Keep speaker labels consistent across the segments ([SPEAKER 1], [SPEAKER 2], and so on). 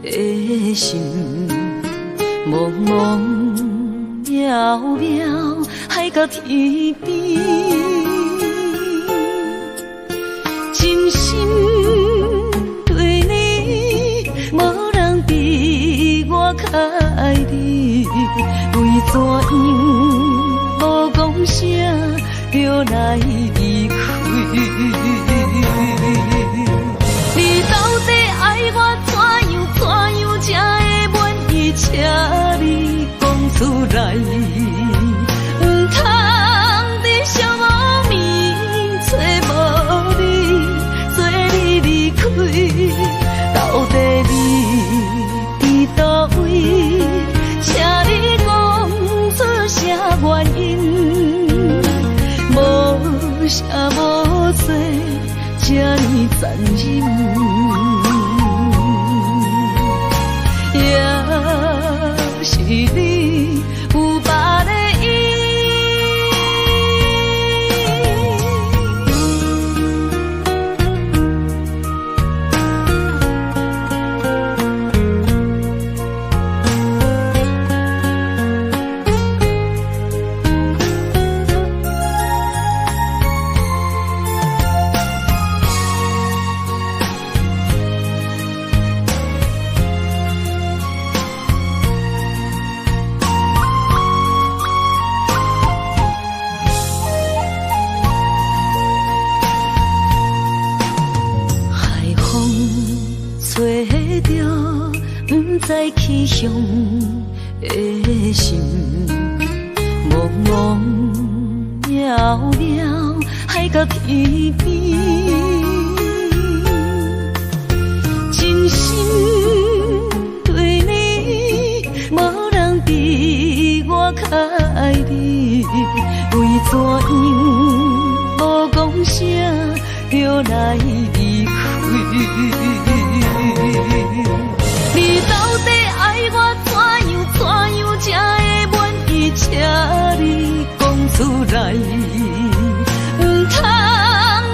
[SPEAKER 1] 的心，茫茫渺渺，海到天边，真心对你，无人比我较爱你，为怎样无讲声就来离开？你到底爱我怎样才会满意？请你讲出来，不通在寂寞暝找无你，做你离开。到底你伫倒位？请你讲出啥原因？无啥无做，这呢残忍。是你有别的意。在起向的心，茫茫渺渺，海到天边，真心对你，无人比我较爱你，为怎样无讲声就来离开？你到底爱我怎样才会满意？请你讲出来，不通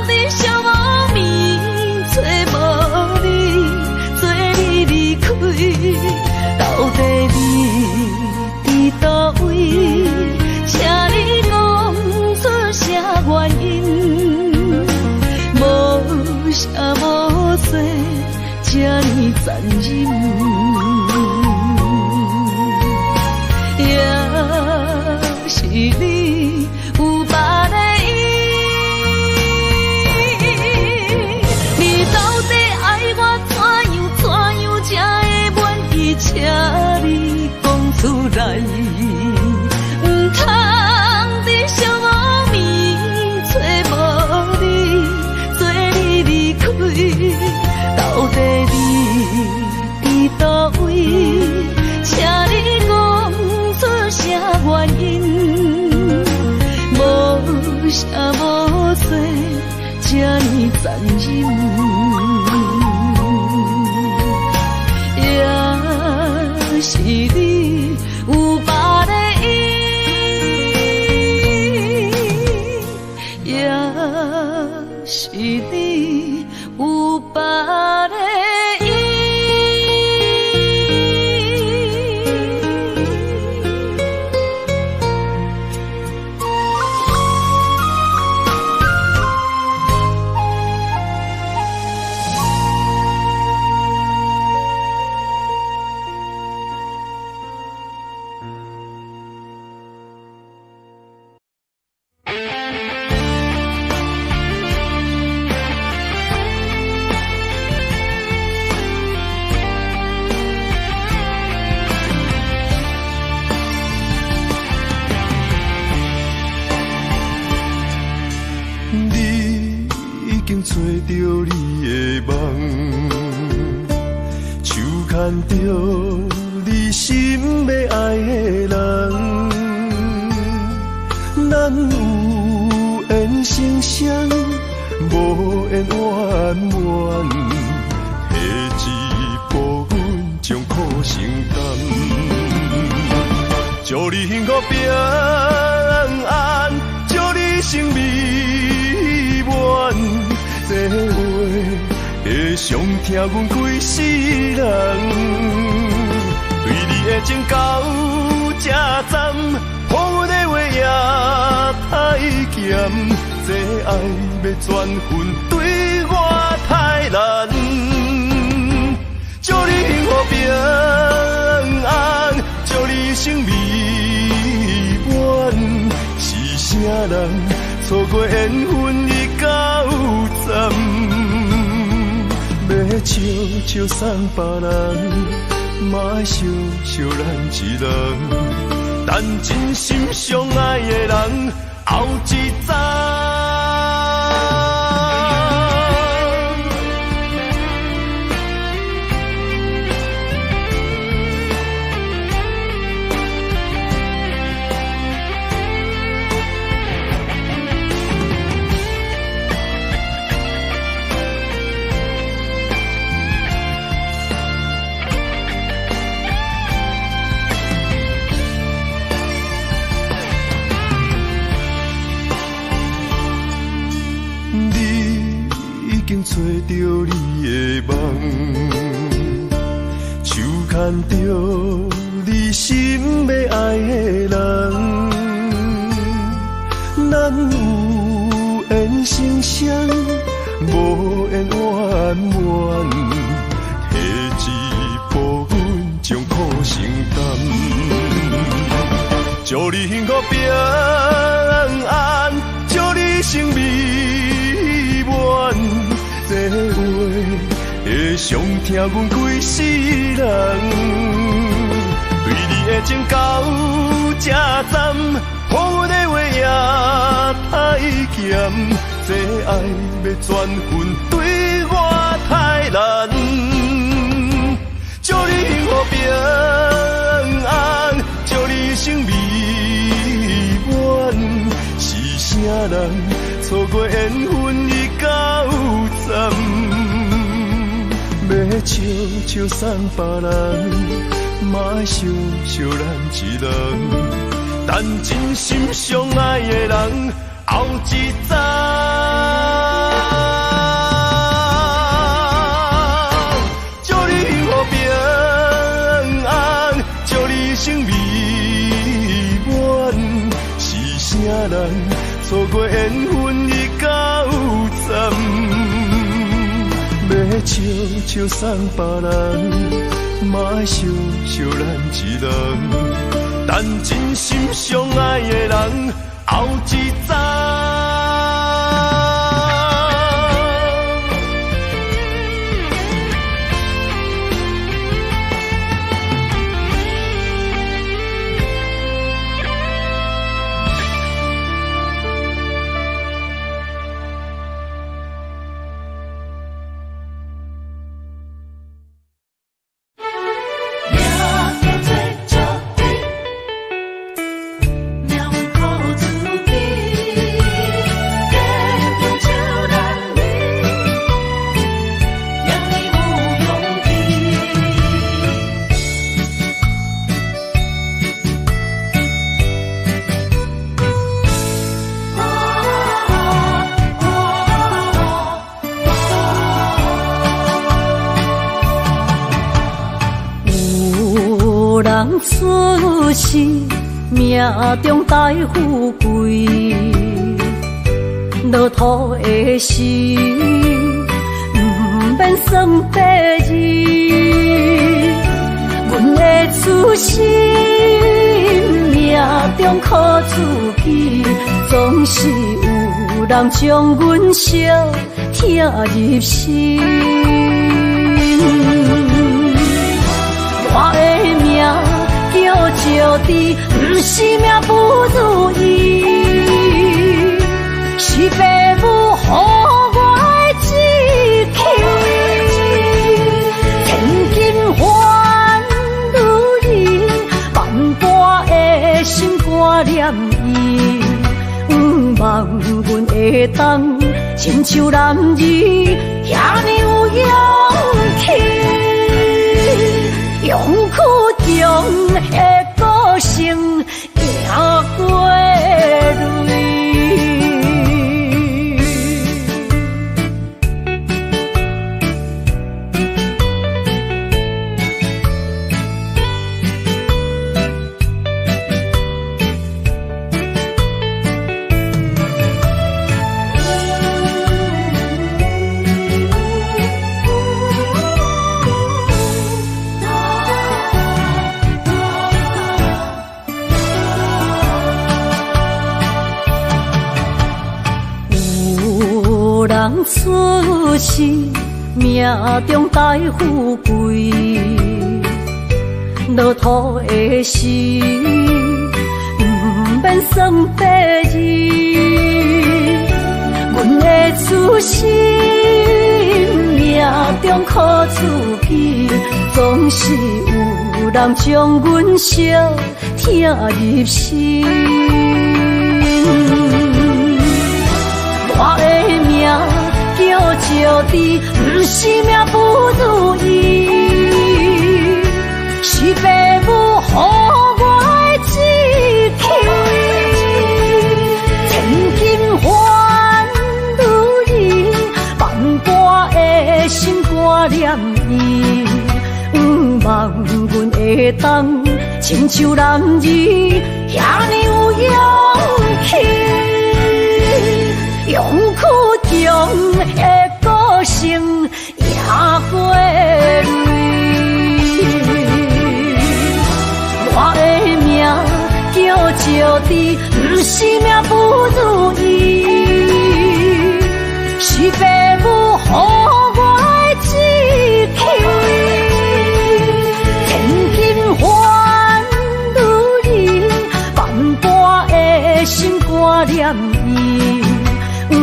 [SPEAKER 1] 在寂寞暝找无你，做你离开。到底你伫倒位？请你讲出啥原因？无啥无做，这呢残忍。是你有别的意。你到底爱我怎样才会满意？请你讲出来，不通在寂寞暝找无你，做你离开。到底你伫倒位？请你讲出啥原因？无啥无做，这呢残忍。也是你有别的意，也是你有别的意。
[SPEAKER 2] 找到你的梦，手牵着你心要爱的人，咱有缘成双，无缘圆满，下一步阮将苦承担，祝你幸福平安，祝你生美满。这话会上疼阮几世人。情到这站，予阮的话也太咸，这爱要转分对我太难。祝你幸福平安，祝你生美满，是啥人错过缘分已到站？要笑笑送别人，嘛爱笑笑咱一人，但真心相爱的人后一站。找到你的梦，手牵着你心要爱的人，咱有缘成双，无缘圆满，提一步阮将苦承担。祝你幸福平安，祝你生美满。这话会伤疼阮规世人，对你的情到这站，予阮的话也太咸，这爱要转分对我太难。祝你幸福平安，祝你生美满，是啥人错过缘分已到站？要笑笑送别人，嘛爱笑笑咱一人，但真心相爱的人后一站。祝你幸福平安，祝你生美满，是啥人错过缘分已到站？要笑笑送别人，嘛爱笑笑咱一人，但真心相爱的人后一站。
[SPEAKER 1] 出世命中带富贵，落土的时，免算白日。阮的出身命中靠自己，总是有人将阮惜听入心。我的命叫招娣，不是命不如意，是父母予我的志气。千金换如意，万般的心肝念伊，望阮会当亲像男儿遐尼有勇气。用苦中的个性行过来。命中带富贵，落土的时，不免算白字。阮的初心，命中苦处境，总是有人将阮惜听入心。我的命叫石地，不是命不如意，是父母予我的志气。千金换如意，万般的心肝念伊，不望阮会当亲像男儿遐尼有勇气。勇苦中的个性也过累，我的命叫石地，不是命不如意，是父母予我的志气。千金换如意，万般的心肝念伊。不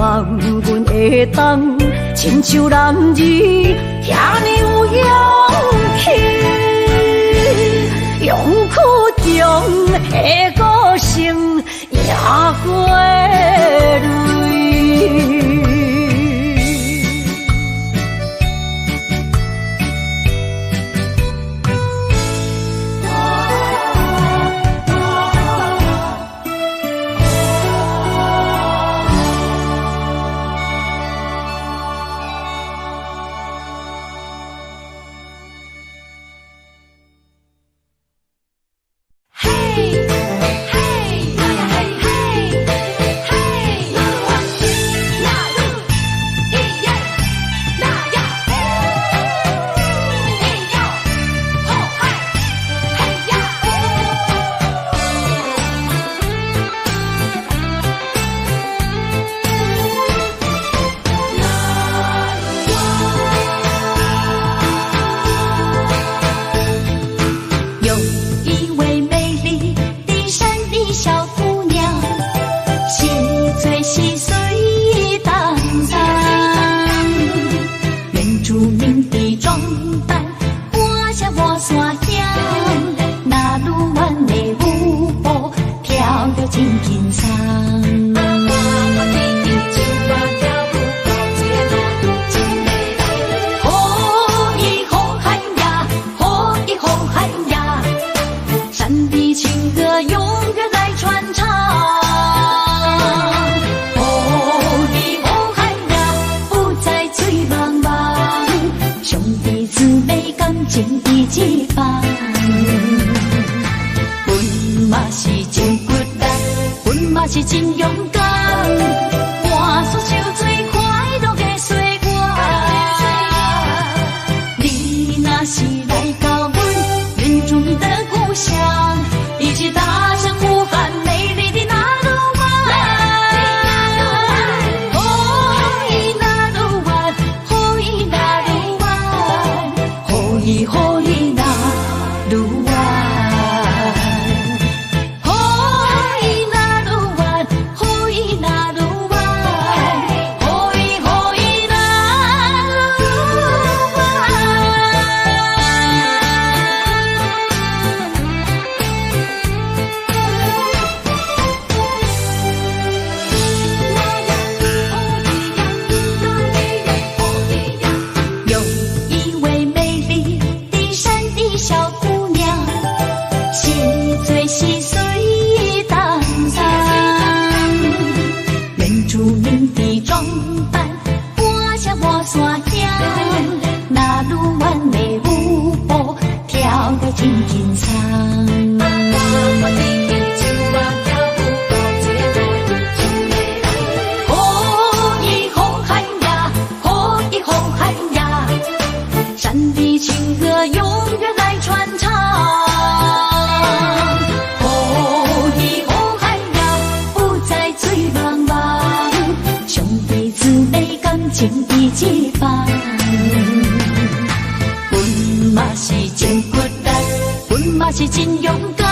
[SPEAKER 1] 望阮会当亲像男儿遐尼有勇气，勇苦中的个性也过累。是真勇敢，换出手最快乐的岁月。你若是来到阮原住民的故乡，一起大声呼喊美丽的那鲁湾。哦伊那鲁湾，哦伊那鲁湾，哦伊哦伊那鲁湾。情一起。嘛是真勇敢，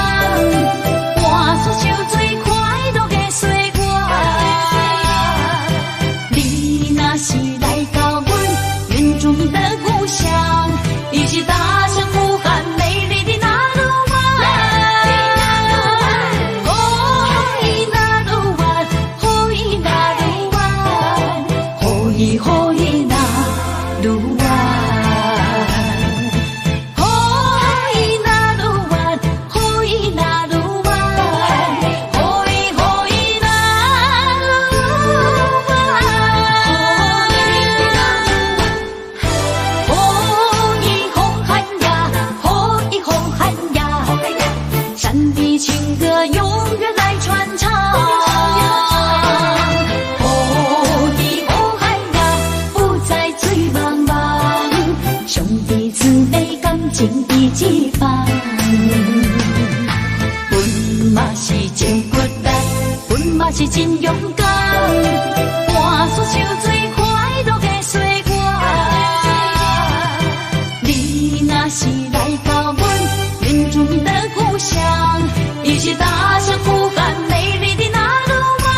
[SPEAKER 1] 换出受最快乐的岁月。你若是来到阮原住民的故乡，伊是大声呼喊美丽的那鲁湾。哦，伊那鲁湾，哦，伊那鲁湾，哦，伊哦伊那鲁湾。情义一方，阮嘛是真骨力，阮嘛是真勇敢，换出受最快乐的岁月。你若是来到阮原住民的故乡，伊是大声呼喊美丽的那鲁湾。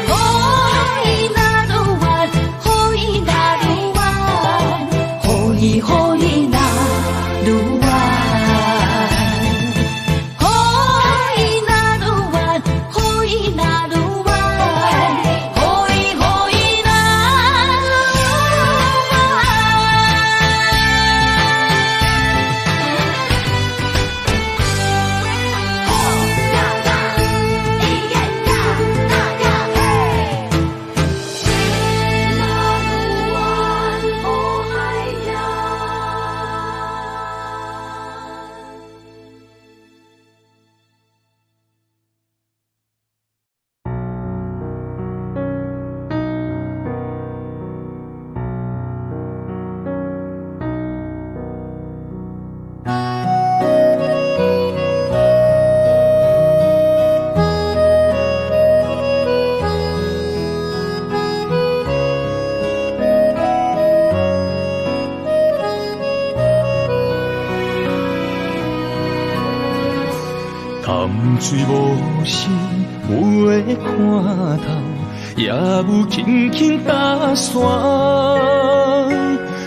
[SPEAKER 1] 哦，伊那鲁湾，哦，伊那鲁湾，哦，伊哦伊那鲁湾，哦，伊那鲁湾，哦，伊那鲁湾，哦，伊哦伊那
[SPEAKER 2] 潭水无声，袂看透，也有轻轻打散。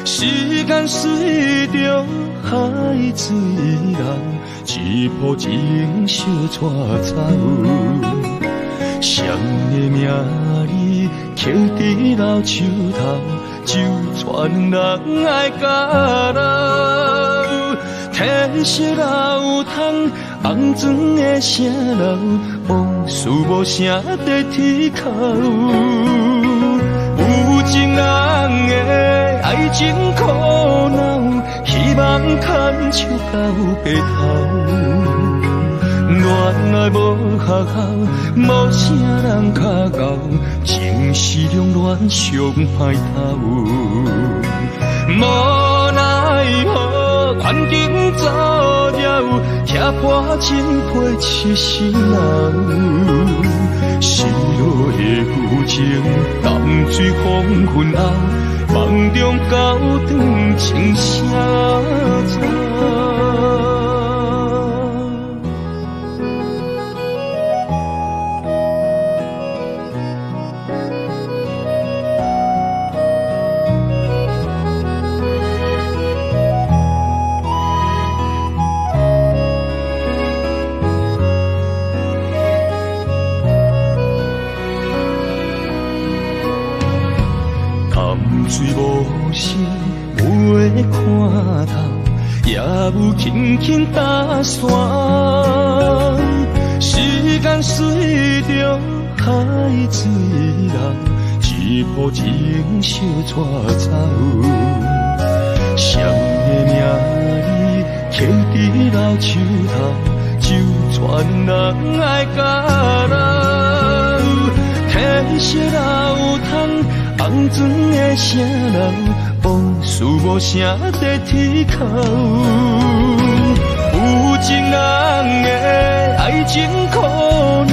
[SPEAKER 2] 时间随着海水流，一步情小带走。谁的名字刻伫老树头，就全人爱甲留。褪色老桶，红砖的城楼，往事无声在天口。有情人的爱情苦恼，希望牵手到白头。恋爱无学校，无啥人较教，情是两恋上歹头。无奈何，环境造谣，贴破真配痴心人。失落的旧情，淡水黄昏后，梦中高长情声走。水无声，袂看透，也有轻轻打散。时间随着海水流，一步情小带走。谁的名字刻伫老树头，就全人爱甲留。褪色老桶，红砖的城楼，往事无声在天口。有情人的爱情苦恼，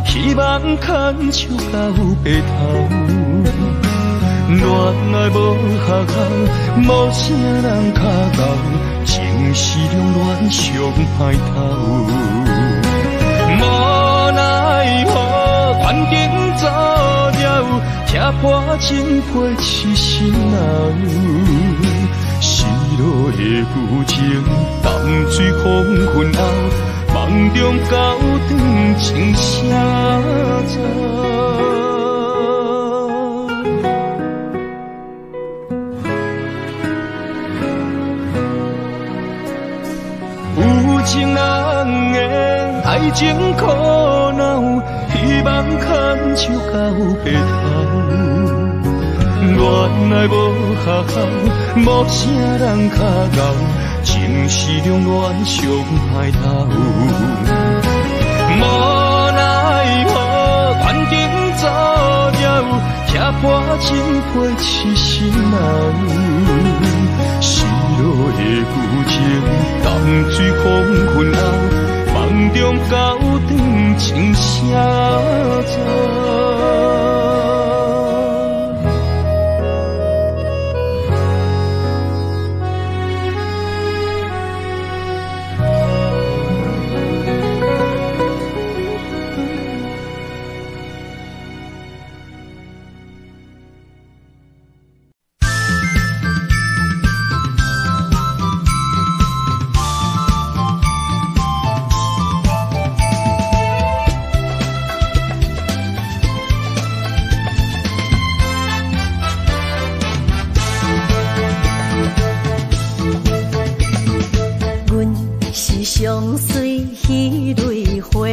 [SPEAKER 2] 希望牵手到白头。恋恋爱无学校，无啥人脚咬，情是中恋上歹头。无奈何环境造谣，拆破真配痴心人。失落的旧情，淡水风昏后，梦中高长情啥走。有情人的爱情苦恼，希望牵手到白头。恋爱无学校，无啥人脚咬，情是中恋上歹头。无奈何环境造谣，拆破真配痴心人。失落的旧情，淡水风昏后，梦中高长情啥走。
[SPEAKER 1] 相随彼蕊花，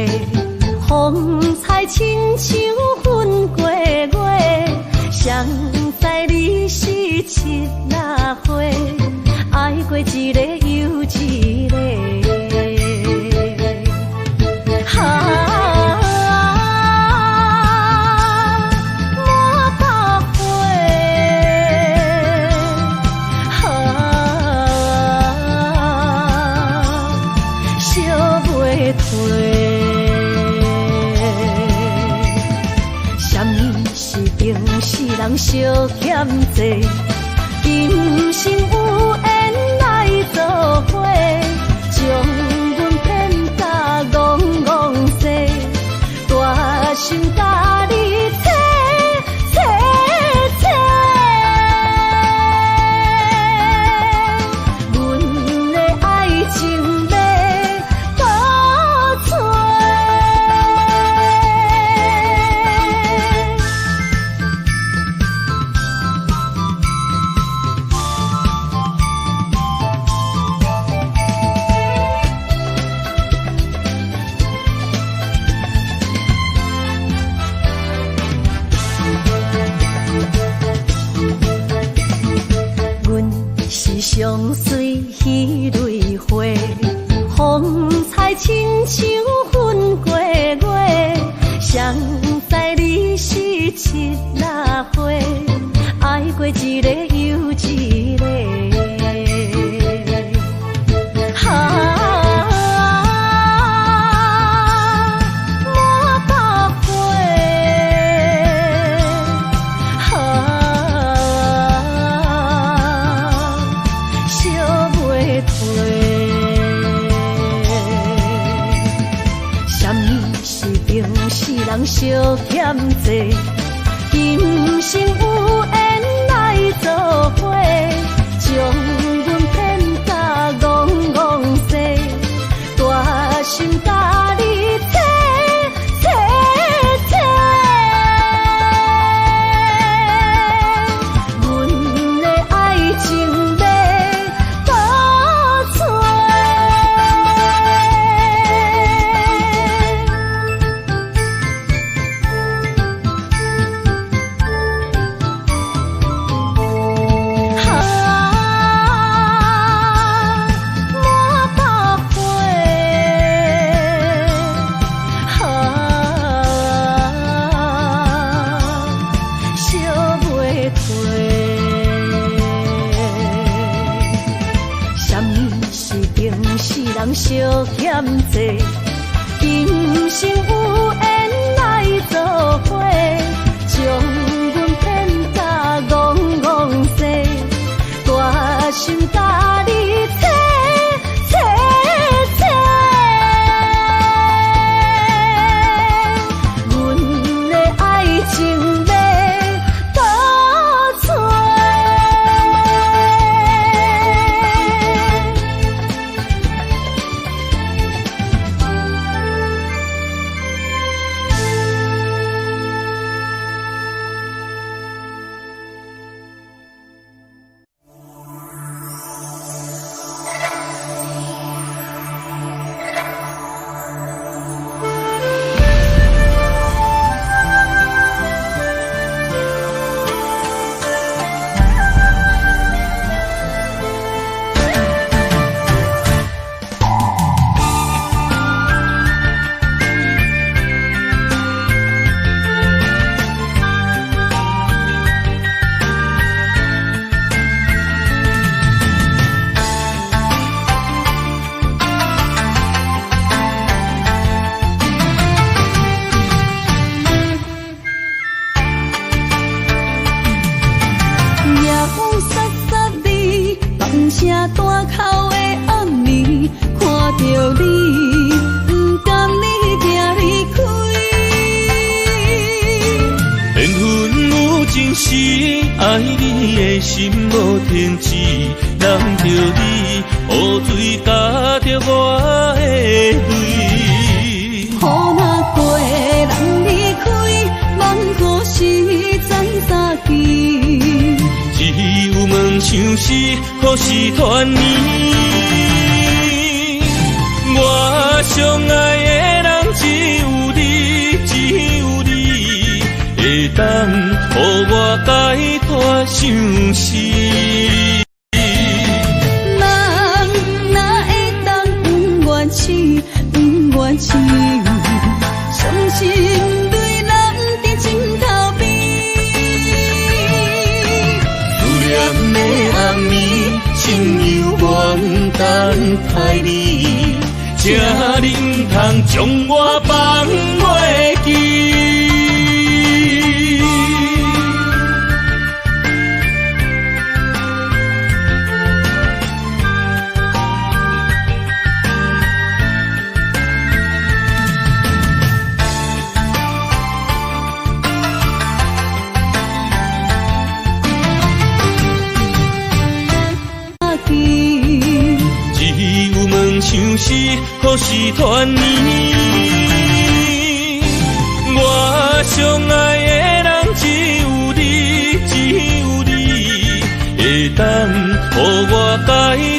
[SPEAKER 1] 风采亲像云过月。谁知你是七那花，爱过一个又一个。人相欠债，今生有缘来作伙，将阮骗甲戆戆西，大心甲你切切切，阮的爱情要倒找。相随彼蕊花，风采亲像云过月。谁知你是七那花，爱过一个又一个。人相欠债，今生有缘来作伙，将阮骗甲戆戆西，大心甲你切切切，阮的爱情要倒找。人相欠债，今生有缘来作伙，将阮骗甲戆心甲你切切切，阮的爱情要倒找。
[SPEAKER 2] 爱你的心无停止，人着你，雨水加着我的泪。
[SPEAKER 1] 雨若过，人离开，望雨时怎相见？
[SPEAKER 2] 只有梦想是，可是团圆。我相爱的人只有你，只有你，会当予我解脱相思。
[SPEAKER 1] 人哪会当不愿痴，不愿痴？伤心对人伫枕头边，
[SPEAKER 2] 思念的暗暝，心犹原等待你，这你不通将我放袂记。想是可是团圆，我相爱的人只有你，只有你，会当予我解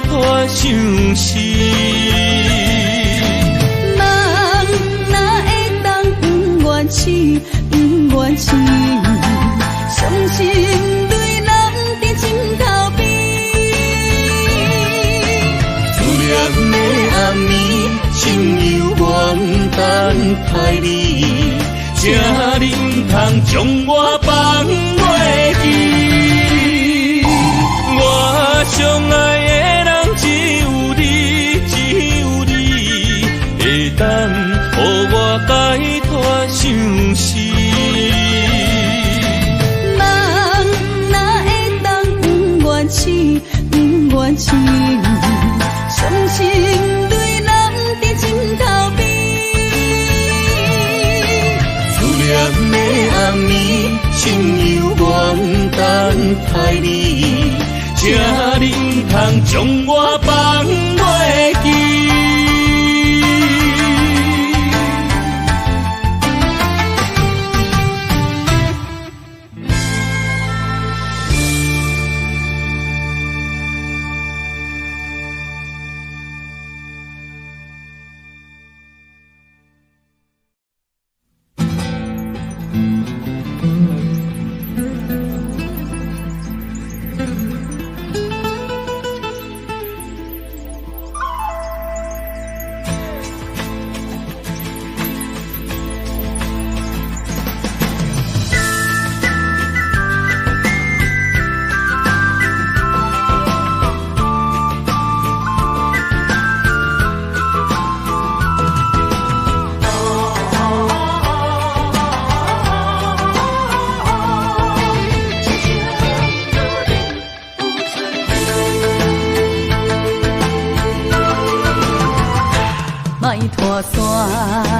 [SPEAKER 2] 脱相思。
[SPEAKER 1] 人哪会当不愿痴，不愿痴？伤心对人伫枕头边。暗暝，心犹原等待你，
[SPEAKER 2] 这你不通将我放袂记。我相爱的人只有你，只有你，会当予我解脱相思。
[SPEAKER 1] 人哪会当不愿痴，不愿痴？伤心对人伫枕头边，
[SPEAKER 2] 思念的暗暝，心犹原等待你，这你不通将我放袂记。
[SPEAKER 1] 拖山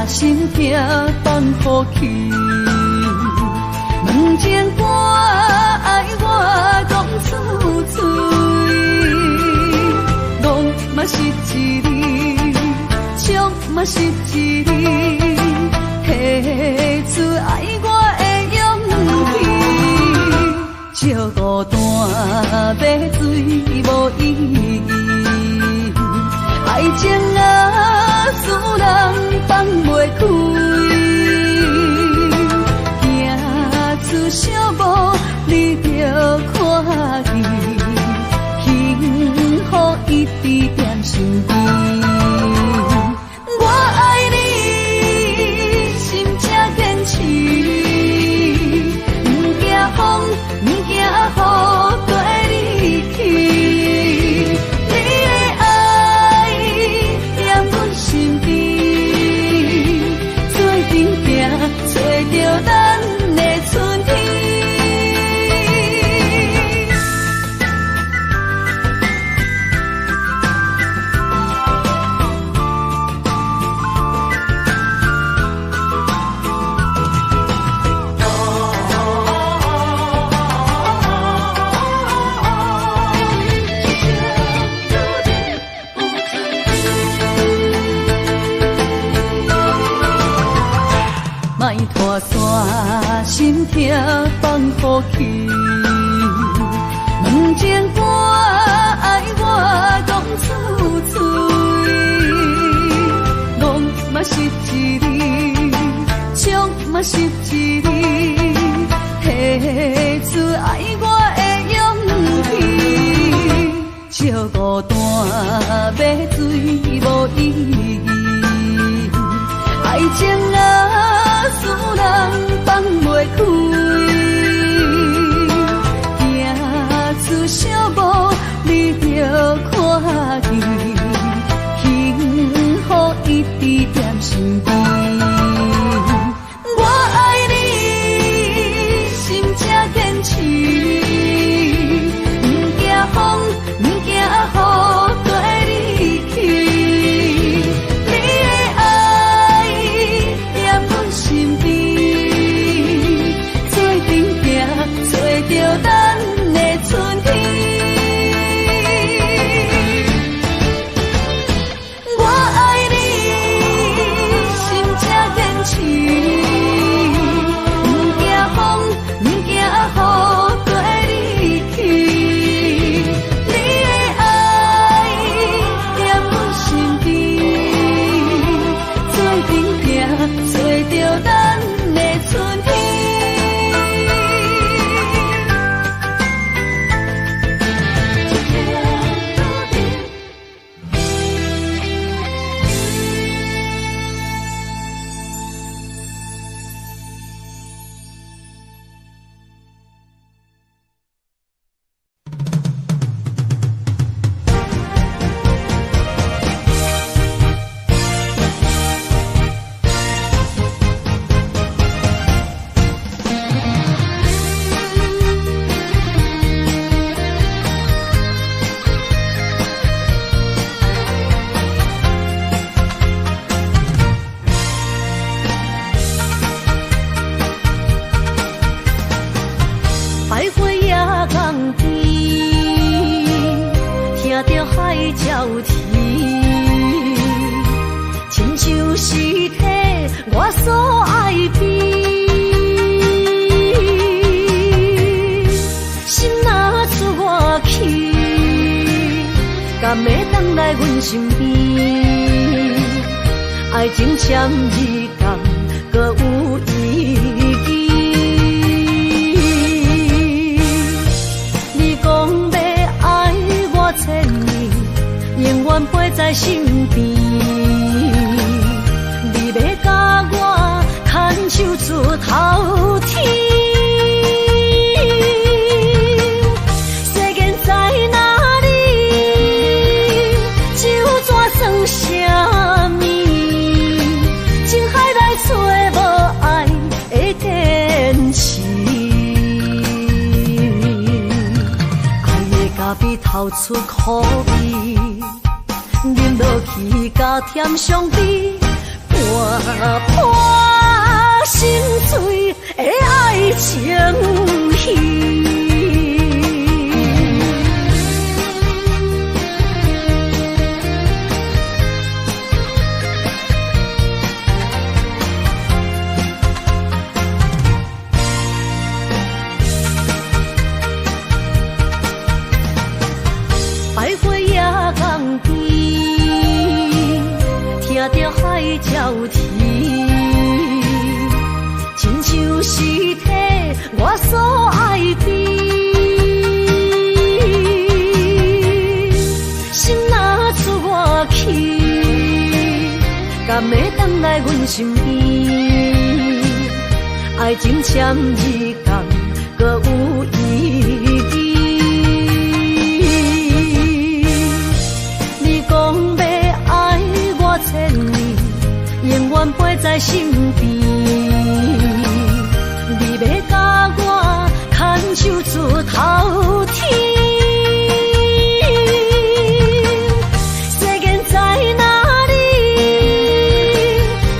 [SPEAKER 1] 心痛放乎去，问情歌爱我讲出嘴，梦嘛是一字，唱嘛是一字，提出爱我的勇气。照孤单买水无意义，爱情啊使人放袂开，行出小步你着看见，幸福一直踮身边。我爱你，心才坚持，不惊风，不惊雨跟你去。你的爱踮阮身边，做阵行，找着咱的春天。莫拖山心痛放乎去，问情歌爱我讲出嘴，梦嘛是一字，唱嘛是一字，提出爱我的勇气。照孤单买水无意义，爱情啊使人放袂开，行出小步你着看见，幸福一直踮身边。我爱你，心才坚持，不惊风，不惊雨跟你去。你的爱踮阮身边，做阵行，找着咱的春天。我爱你，心才坚持，不惊风，不惊雨跟你去。你的爱踮阮身边，做阵行，找着咱的春天。徘徊夜港边，听着海鸟啼，亲像是体我所爱边。心若出我去，敢会当来阮身边？爱情签字讲，搁有意义。千年永远陪在身边，你要甲我牵手出头天。世间在哪里，就怎算什么？情海来找无爱的坚持。咖啡透出苦味，饮落去加添伤悲，破心碎的爱情戏。徘徊夜港边，听着海鸟啼，亲像是替我所爱的，心若出我去，敢会回来阮身边？爱情签字讲，搁有意义。永远陪在身边，你要甲我牵手出头天。世间在哪里，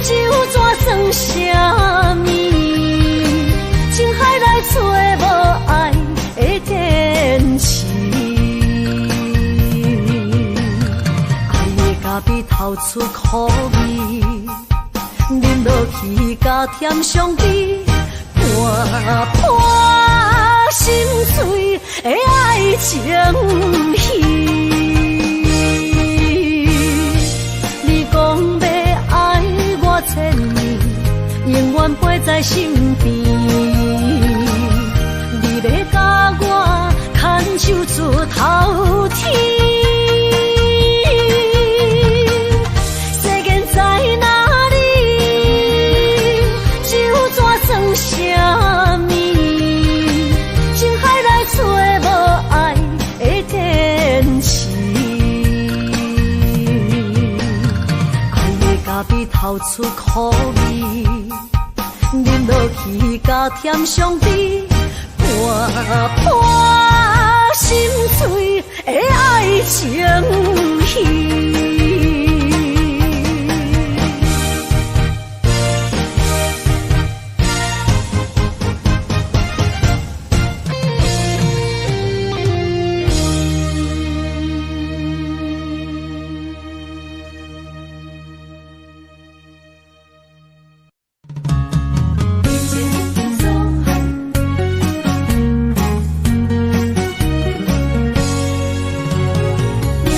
[SPEAKER 1] 就怎算什么？情海来找无爱的天使，爱的咖啡透出苦味。饮落去，甲甜相比，看破心碎的爱情戏。你讲要爱我千年，永远陪在身边。你要甲我牵手出头天。什么？情海来找无爱的天使，爱的咖啡透出苦味，饮落去甲甜相比，看破心碎的爱情戏。
[SPEAKER 3] 鸟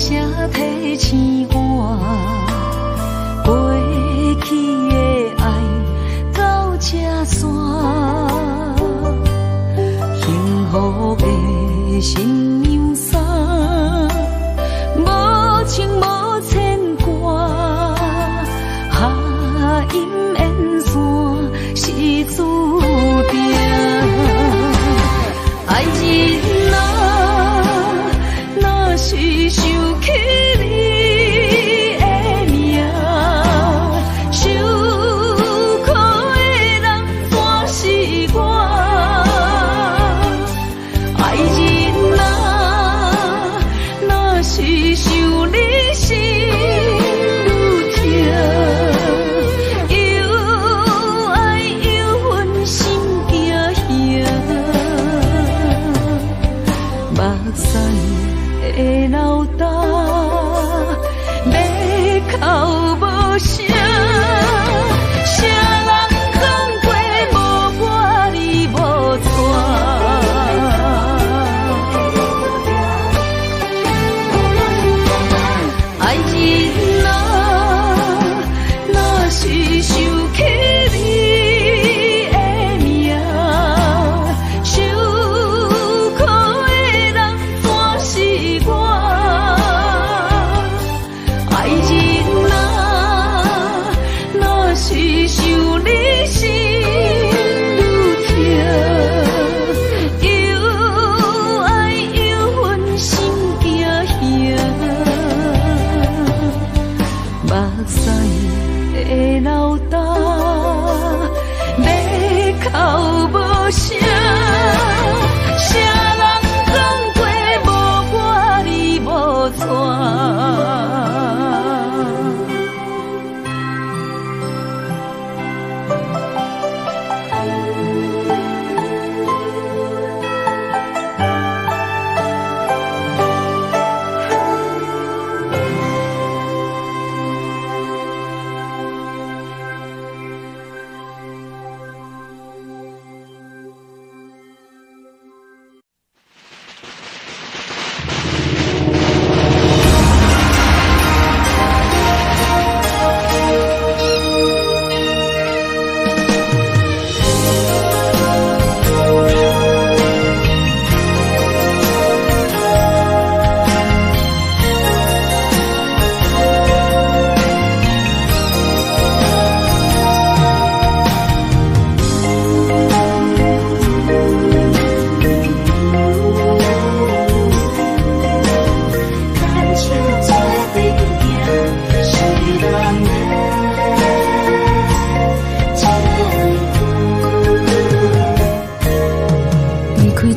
[SPEAKER 1] 舍提醒我，过去的爱到这线，幸福的心忧伤，无情无牵挂，下阴缘线是注定，爱人啊，若是想起你的名，受苦的人全是我。爱人啊，若是想你心愈痛，又爱又恨心惊惊，目屎的流干，要哭无声，谁人讲过无我你无带，爱人啊，若是想起你的名，受苦的人全是我。爱人啊，若是想你心愈痛，又爱又恨心惊惊，目屎的流干，要哭无声，谁人讲过无我你无带。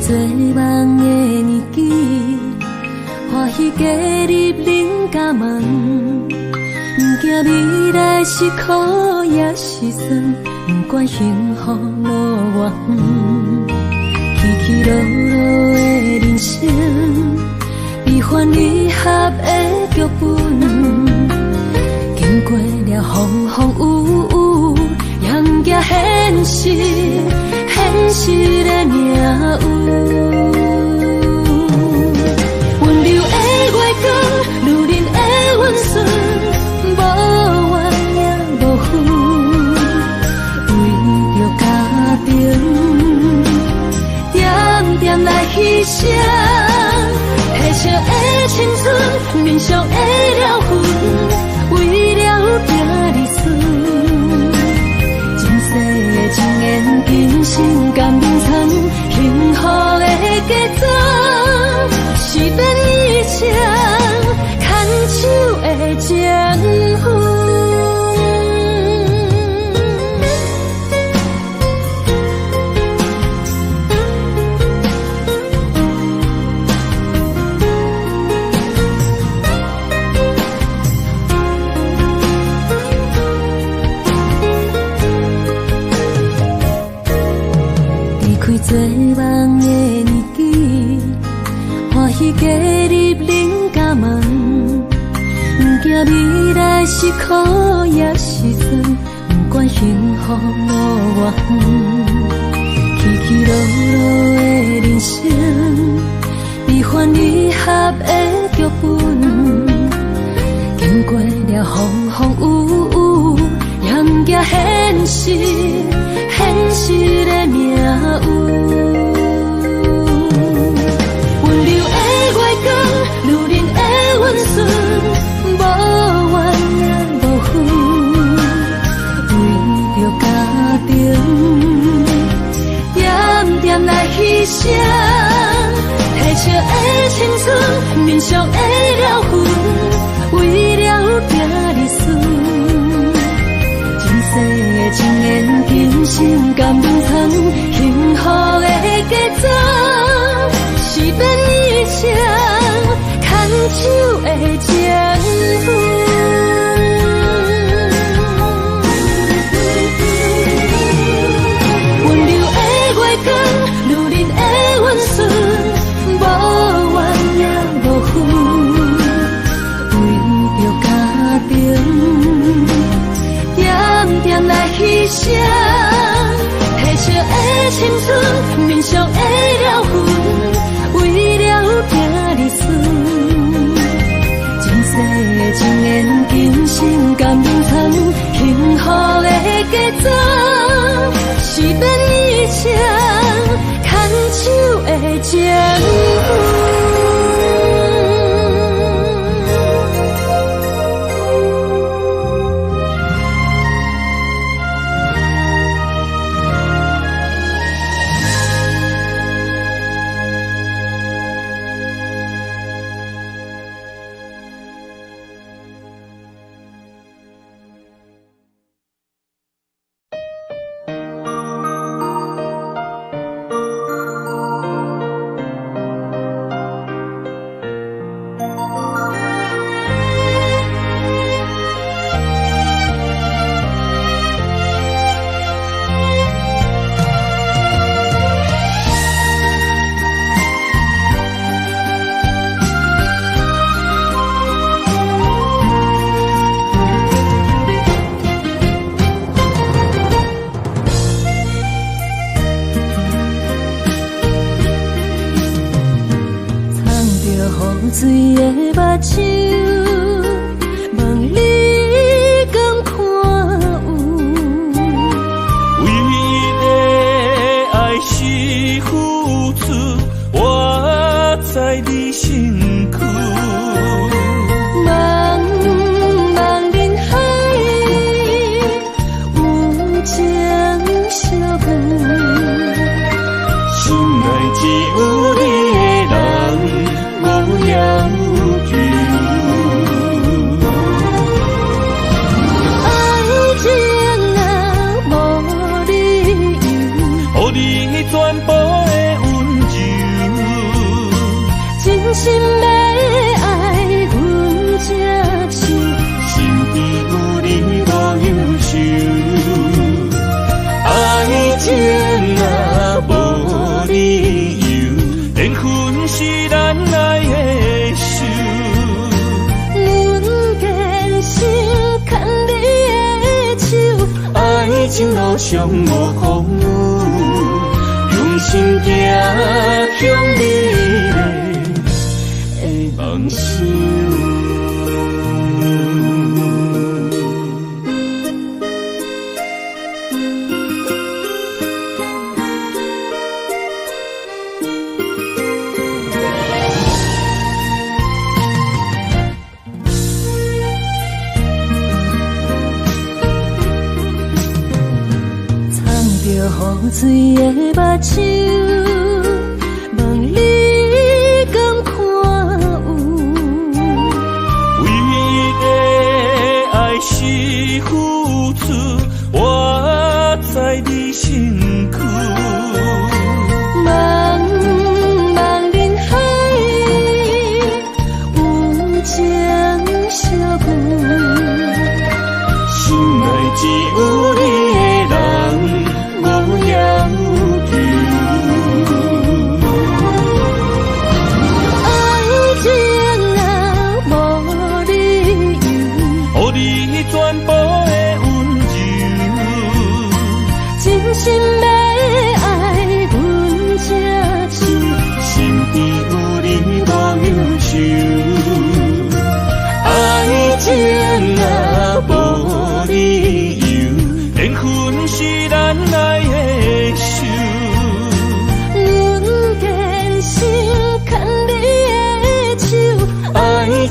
[SPEAKER 1] 做梦的年纪，欢喜加入恁家门，不惊未来是苦也是酸，不管幸福路偌远，起起落落的人生，悲欢离合的剧本，经过了风风雨雨，也不惊现实。现实的命运，温柔的月光，女人的温顺，无怨也无恨，为着家庭，点点来牺牲，褪色的青春，面上的了痕，为了拼日孙。情缘今生甘眠藏，幸福的家庄，是变一场牵手的情分。做梦的年纪，欢喜加入恁家门，不惊未来是苦也是酸，不管幸福路偌远，起起落落的人生，悲欢离合的剧本。现实的命运。温柔的月光，女人的温顺，无怨也无恨，为着家庭，点点来牺牲。褪色的青春，面上的了痕，为了行日顺。前世的情缘，今生甘愿藏，幸福的嫁妆，是变一生牵手的情妇。温柔的月光，女人的温顺，无怨也无恨，为着家庭，点点来牺牲。褪色的青春，面上的了痕，为了行日顺。前世的情缘，今生甘愿藏，幸福的嫁妆，是变一生牵手的情妇。水的目睭，望你敢看有。
[SPEAKER 2] 为了爱是付出，我在你身躯。
[SPEAKER 1] 茫茫人海，有情相伴，
[SPEAKER 2] 心内只有你的人。无要求，
[SPEAKER 1] 爱情啊无理由，
[SPEAKER 2] 予你全部的温柔，
[SPEAKER 1] 真心要爱阮才受，
[SPEAKER 2] 身边有你我忧愁，爱情啊无理由，连分是咱爱的事。
[SPEAKER 1] 阮坚守牵你的手，
[SPEAKER 2] 爱情路上无风雨，用心行向美丽的梦想。
[SPEAKER 1] 雨水的目睭，望你敢看有。
[SPEAKER 2] 为了爱是付出，我在你身躯。
[SPEAKER 1] 茫茫人海，有情相伴，
[SPEAKER 2] 心内只有你的人。无要求，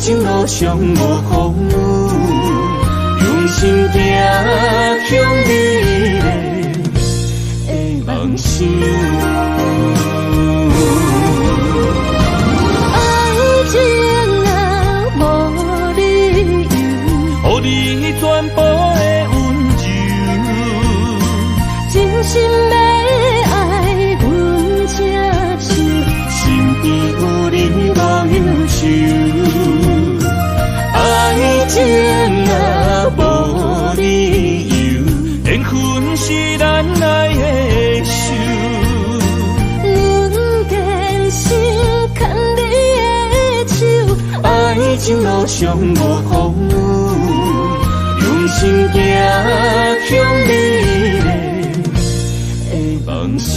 [SPEAKER 3] 情路上无风雨，用心行向美丽的梦想。爱情啊，无理由，予你全部的温柔，真心要爱阮才受，身边有你无忧愁。爱情啊，无理由，缘分是咱爱的手。阮坚信牵你的手，爱情路上无风雨，用心行向美丽的梦想。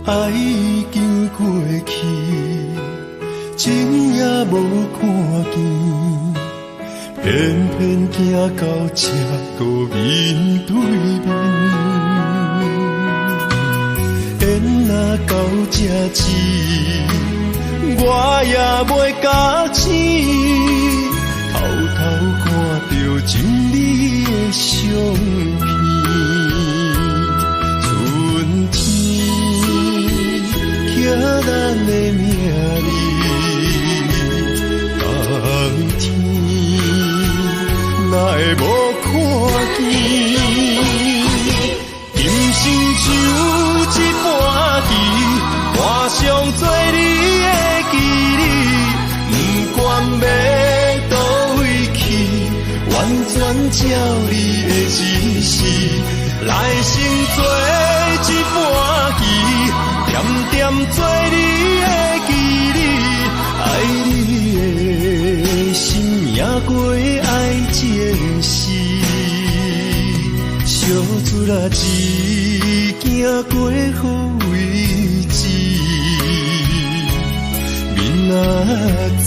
[SPEAKER 2] 爱已经过去，情也无看见，偏偏行到这个面对面。缘若到这时，我也袂假醒，偷偷看到情你的相片。寄咱的名字，当天哪会无看见？今生就一半棋，换上做你的记忆，不管要倒位去，完全照你的指示，来生做一半棋。点点做你的记忆，爱你的心也过爱情事，小船啊一行过好位置，明仔载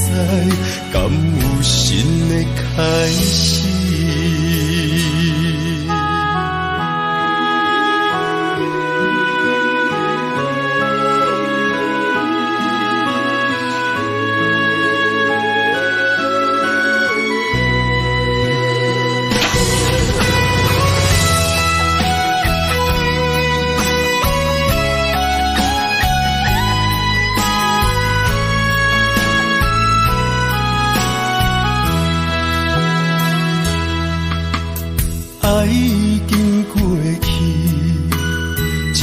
[SPEAKER 2] 敢有新的开始。爱已经过去，情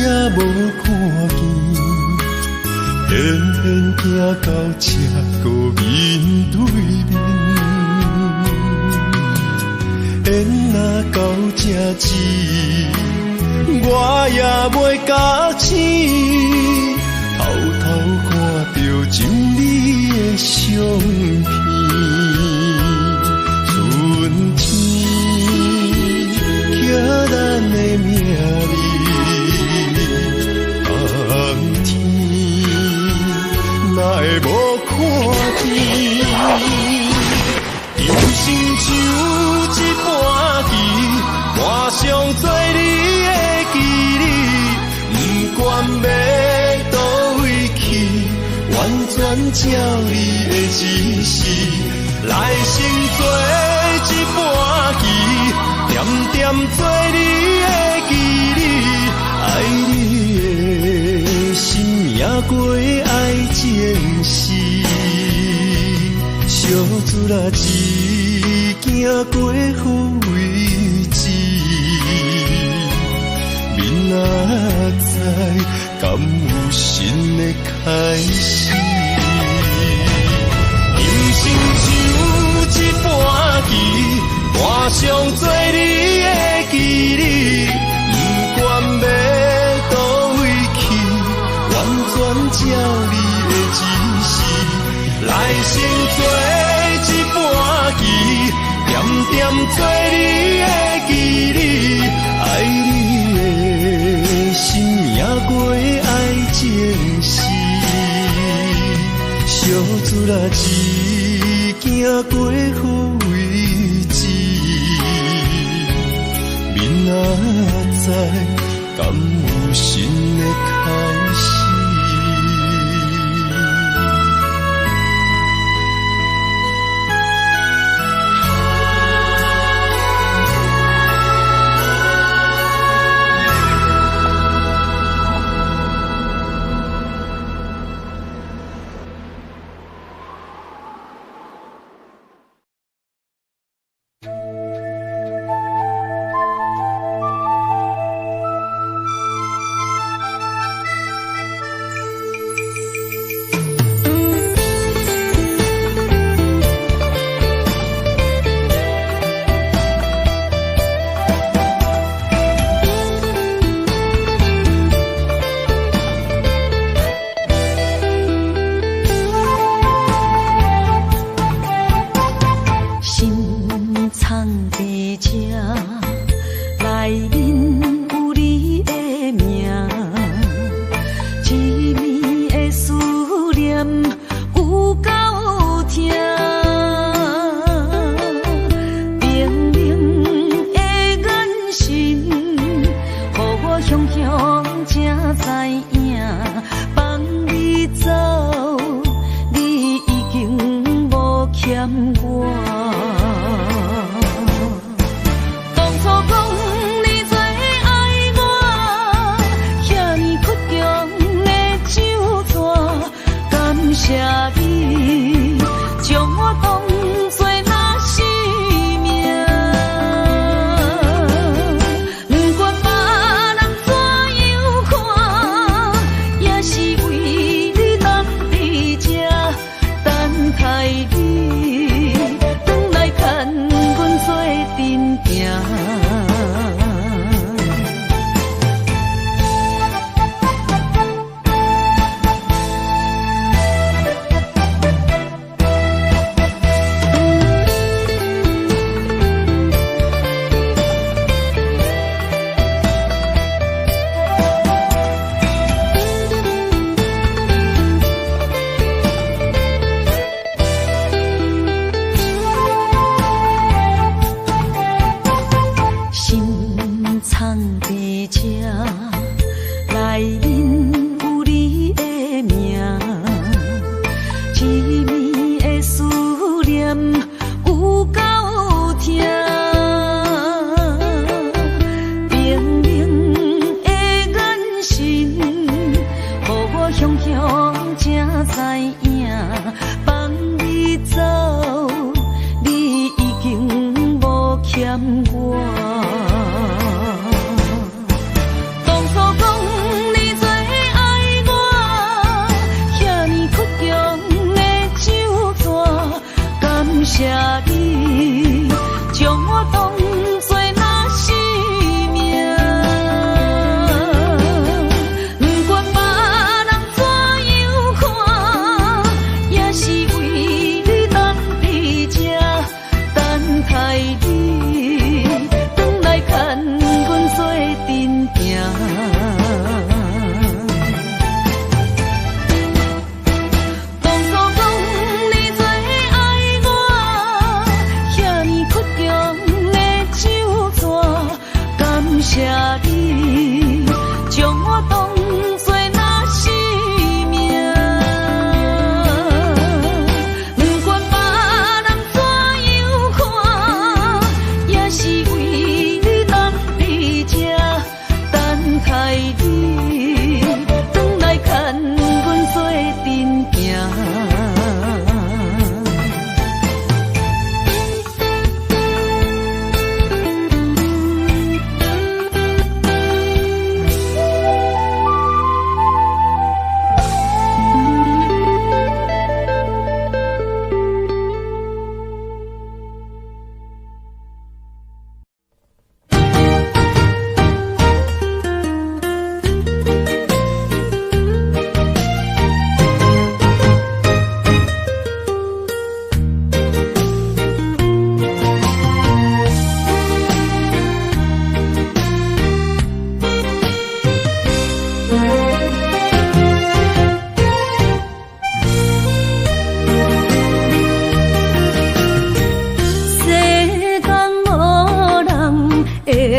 [SPEAKER 2] 也无看见，偏偏行到这个面对面。缘若到这时，我也袂假醒，偷偷看到情你的相片。春天。寄咱的名字，当天哪会无看见？今生就一半棋，换上做你的记忆，不管要倒位去，完全照你的指示，来生做一半棋。点点做你的记忆，爱你的心也过爱情事，小船啊一行过好位知敢有新的开始？人生像一盘棋，我想做你的棋子，不管要倒位去，完全照你的指示。来生做一盘棋，点点做你的棋子，爱你的心也过爱情事。小子啊，一行过好位置，明仔载敢有新的开始？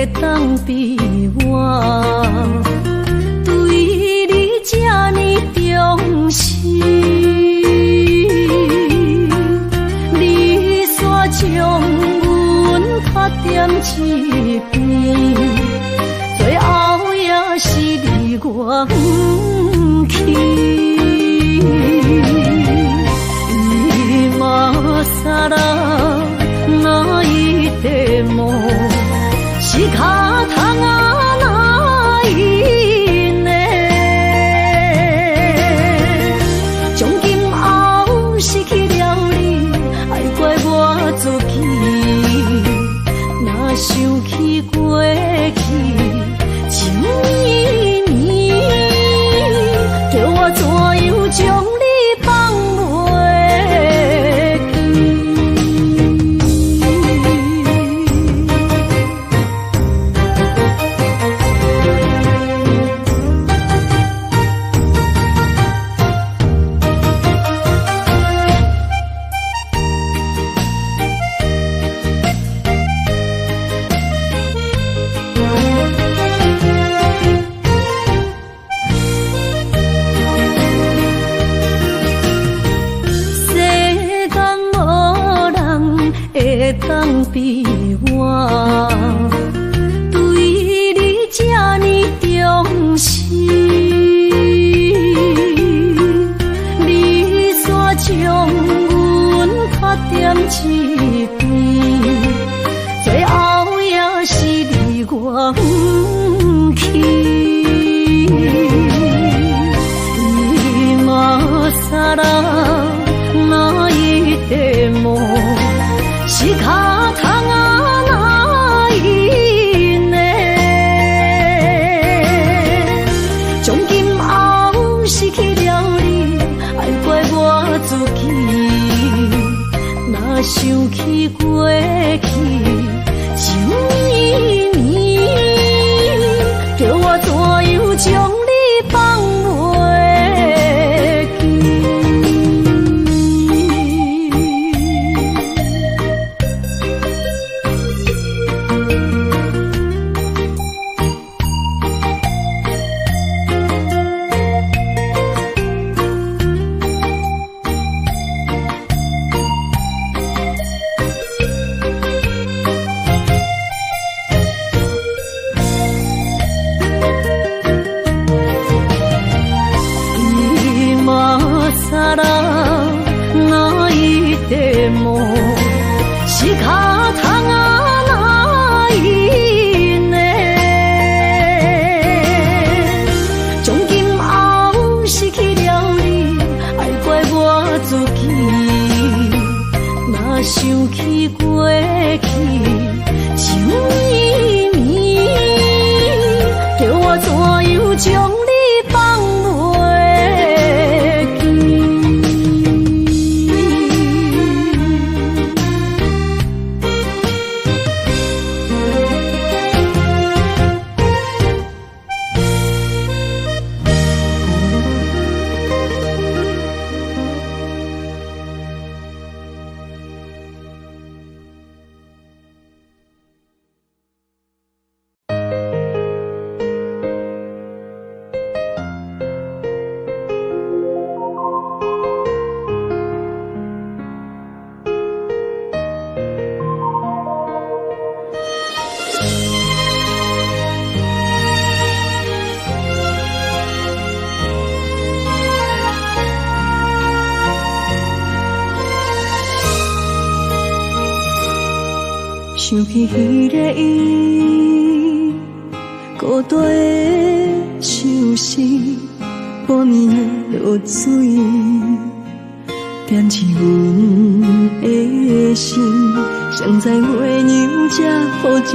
[SPEAKER 1] 会当比我对你这呢重视，你煞将阮拍点一边，最后也是你我不去。今さら泣いても仕方がないね。从今后失去了你，爱怪我自己。若想起过去，情绵绵，叫我怎样将你放袂？当比我对你这呢重视，你煞将阮拍点一边，最后也是你我不去。今さら泣いても仕方がないね。从今后失去了你，爱怪我自己。若想起过去，情绵绵，叫我怎样将你放袂记？仕方がないね。从今后失去了你，爱怪我自己。若想起过去，情绵绵，叫我怎样将你放袂记？想起彼个伊，孤单的相思，半暝落水，点起阮的心，谁知月娘这好情，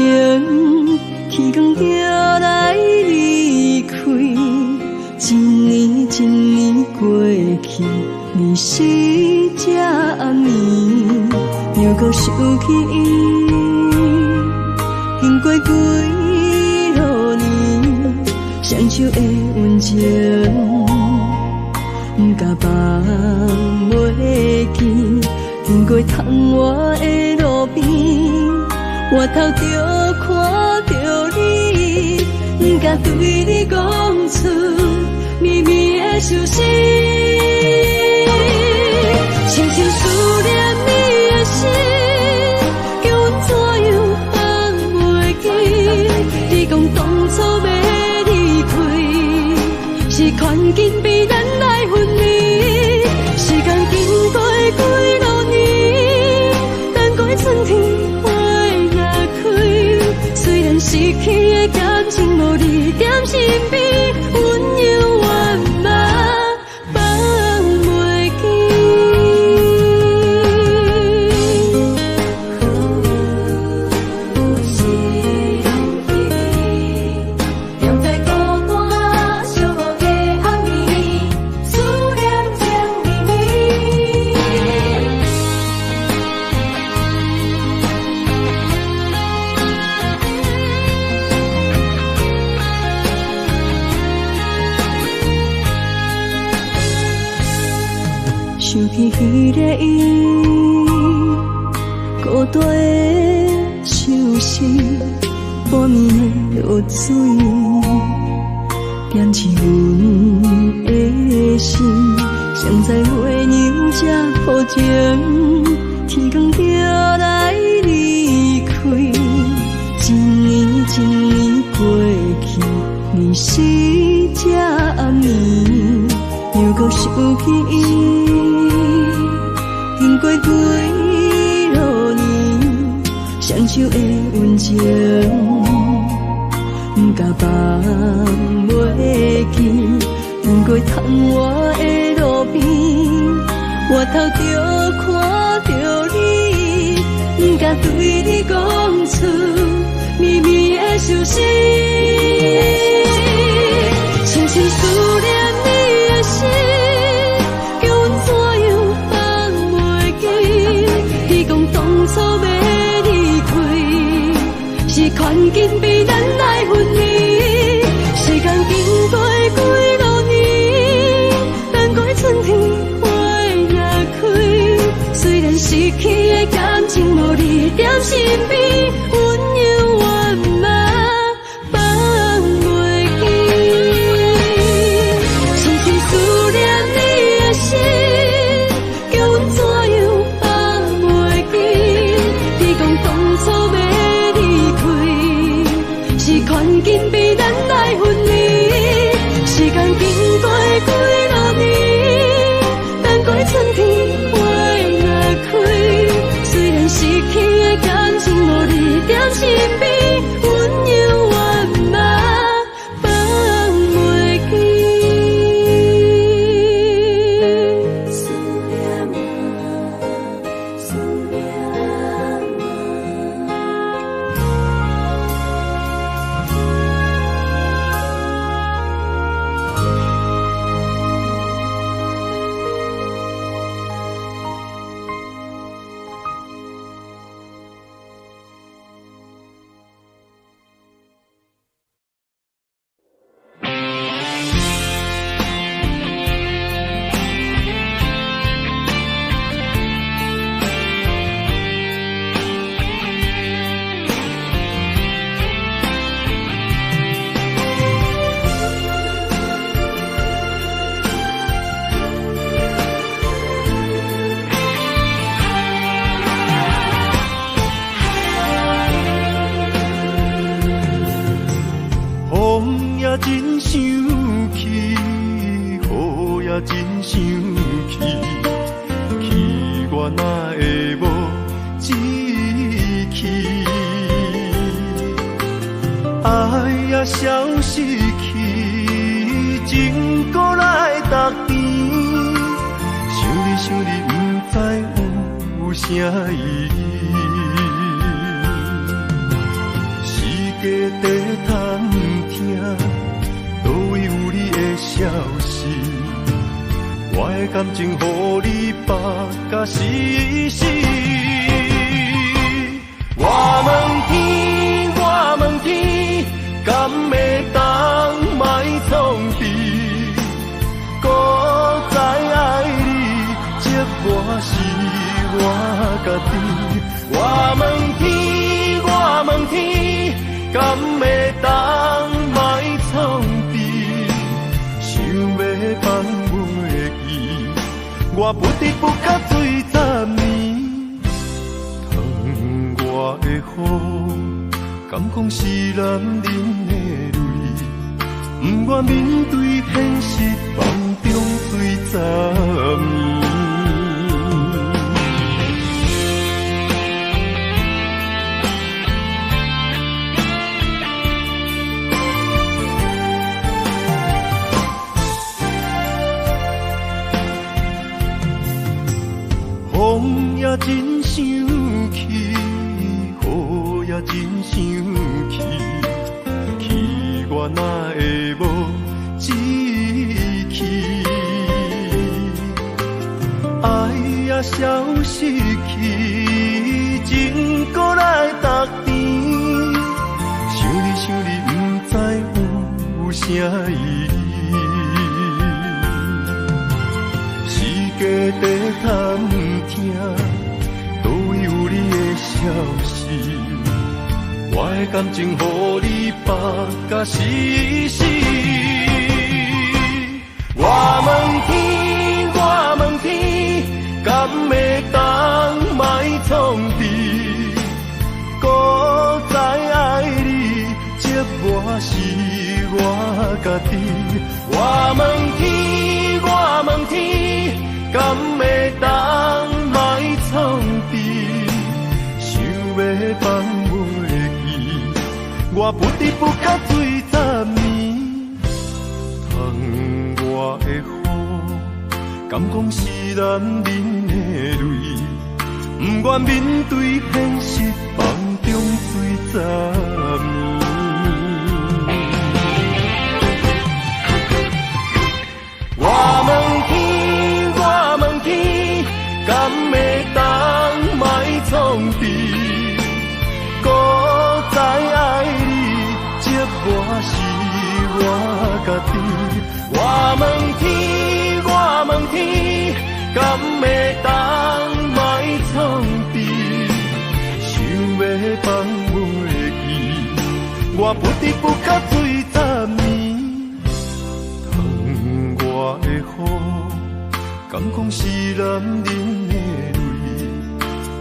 [SPEAKER 1] 天光就来离开，一年一年过去，你是这暗暝，又搁想起伊。经过几落年，双手的温情，不甲放袂记。经过窗外的路边，我头着看着你，不敢对你讲出秘密的心事。深深思念你的心，叫阮怎样放袂记？你讲当初要离开，是看紧比咱来分离。时间经过几多年，等过春天。虽然失去的感情无你踮身边，温柔万嘛放袂记。是人去，踮在孤单寂寞的暗暝，思念情绵绵。想起彼个伊，孤单的手势，半暝的落水，点起阮的心。谁知月娘这好情，天光就来离开。一年一年过去，你是这暗暝，又搁想起伊。经过几多年，双手的温情，不敢放袂记。经过窗外的路边，我头着看着你，不敢对你讲出秘密的心事。深深思念你的心，叫阮怎样放袂记？你讲当初要离开，是看紧比咱来分离。时间经过几多年，等过春天花也开。虽然失去的感情无你踮身边，温柔万嘛放袂记。深深思念你的心，叫阮怎样放袂记？你讲当初要离开，是看紧比咱来分离。时间经过几多年，等过春天花也开。虽然失去的感情无你踮身边，温柔万嘛放袂记。思念我，思念
[SPEAKER 2] 风也真想去，雨也真想去，去我哪会无志气？爱也消失去，情搁来逐天。想你，不知有啥意义。世界地探听，倒位有你的消息？我的感情，予你绑甲死死。我问天，我问天，敢会当卖创治？搁再爱你，这我是我家己。我问天，我敢会当莫创治？想要放袂记，我不得不甲醉10年。疼我的雨，敢讲是男人的泪，不愿面对现实，梦中醉10年。风也真生气，雨也真生气，气我哪会无志气？爱也消失去，情搁来逐甜。想你想你，不知有啥意义。家底探听，倒位有你的消息？我的感情，予你绑甲死死。我问天，我问天，敢会当莫创治？搁再爱你，这我是我家己。我问天，我问天。敢会当莫创治？想要放袂记，我不得不甲醉10年。疼我的雨，敢讲是男人的泪，不愿面对现实，梦中醉10年。我问天，我问天，敢会当莫创治？搁再爱你，这我是我家己。我问天，我问天，敢会当莫创治？想要放袂记，我不得不甲醉10年。我的雨，敢讲是男人的泪，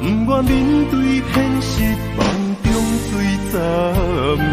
[SPEAKER 2] 不愿面对现实，梦中醉10年。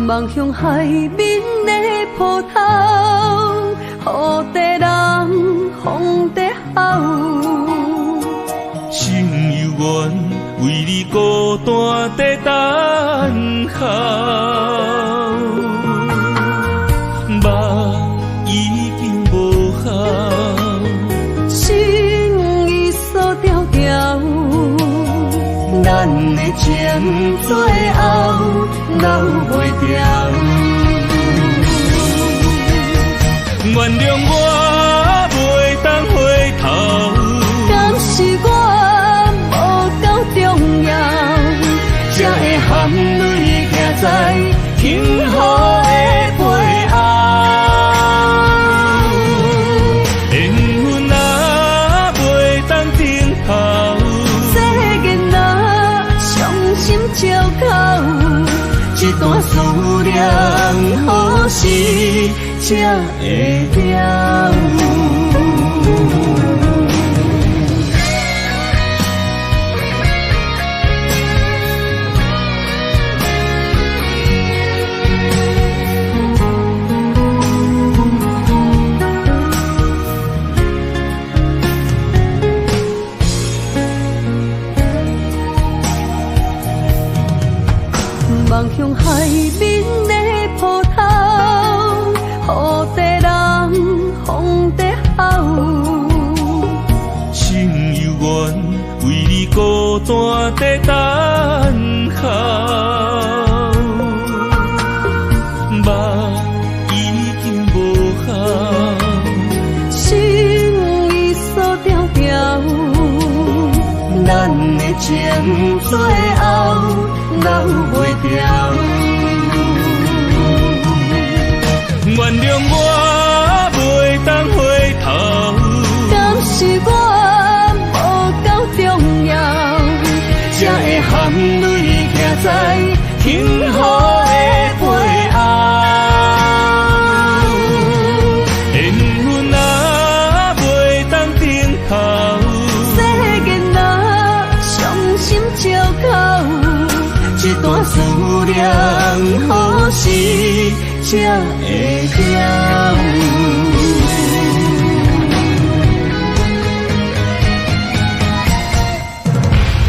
[SPEAKER 1] 望向海面的波涛，雨地人，风地吼。
[SPEAKER 3] 心犹原为你孤单地等候，目已经无效，
[SPEAKER 1] 心已锁条条，
[SPEAKER 3] 咱的情最后留袂掉。原谅我袂当回头，
[SPEAKER 1] 敢是我无够重要，
[SPEAKER 3] 才会含泪行在幸福的背后。缘分若袂当停靠，
[SPEAKER 1] 这囡仔伤心借口，一段思念何时才会了？
[SPEAKER 3] 山地等候，目已经无效，
[SPEAKER 1] 心已锁条条，
[SPEAKER 3] 咱的情最后留袂掉。原谅我袂当回头，
[SPEAKER 1] 敢是我无够重要，
[SPEAKER 3] 才会含泪行在幸福的背后。缘分啊，袂当等候，
[SPEAKER 1] 世间啊，伤心借口，
[SPEAKER 3] 一段思念何时才会了？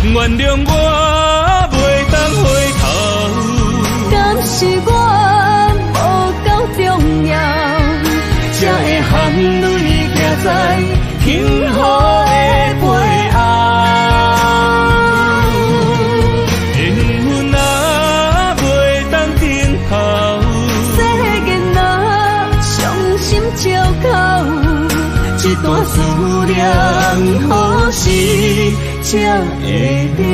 [SPEAKER 3] 原谅我袂当回头，
[SPEAKER 1] 敢是我无够重要，
[SPEAKER 3] 才会含泪行在幸福的背后。缘分啊，袂当等候，
[SPEAKER 1] 世间啊，伤心借口，
[SPEAKER 3] 一段思念何时才会了？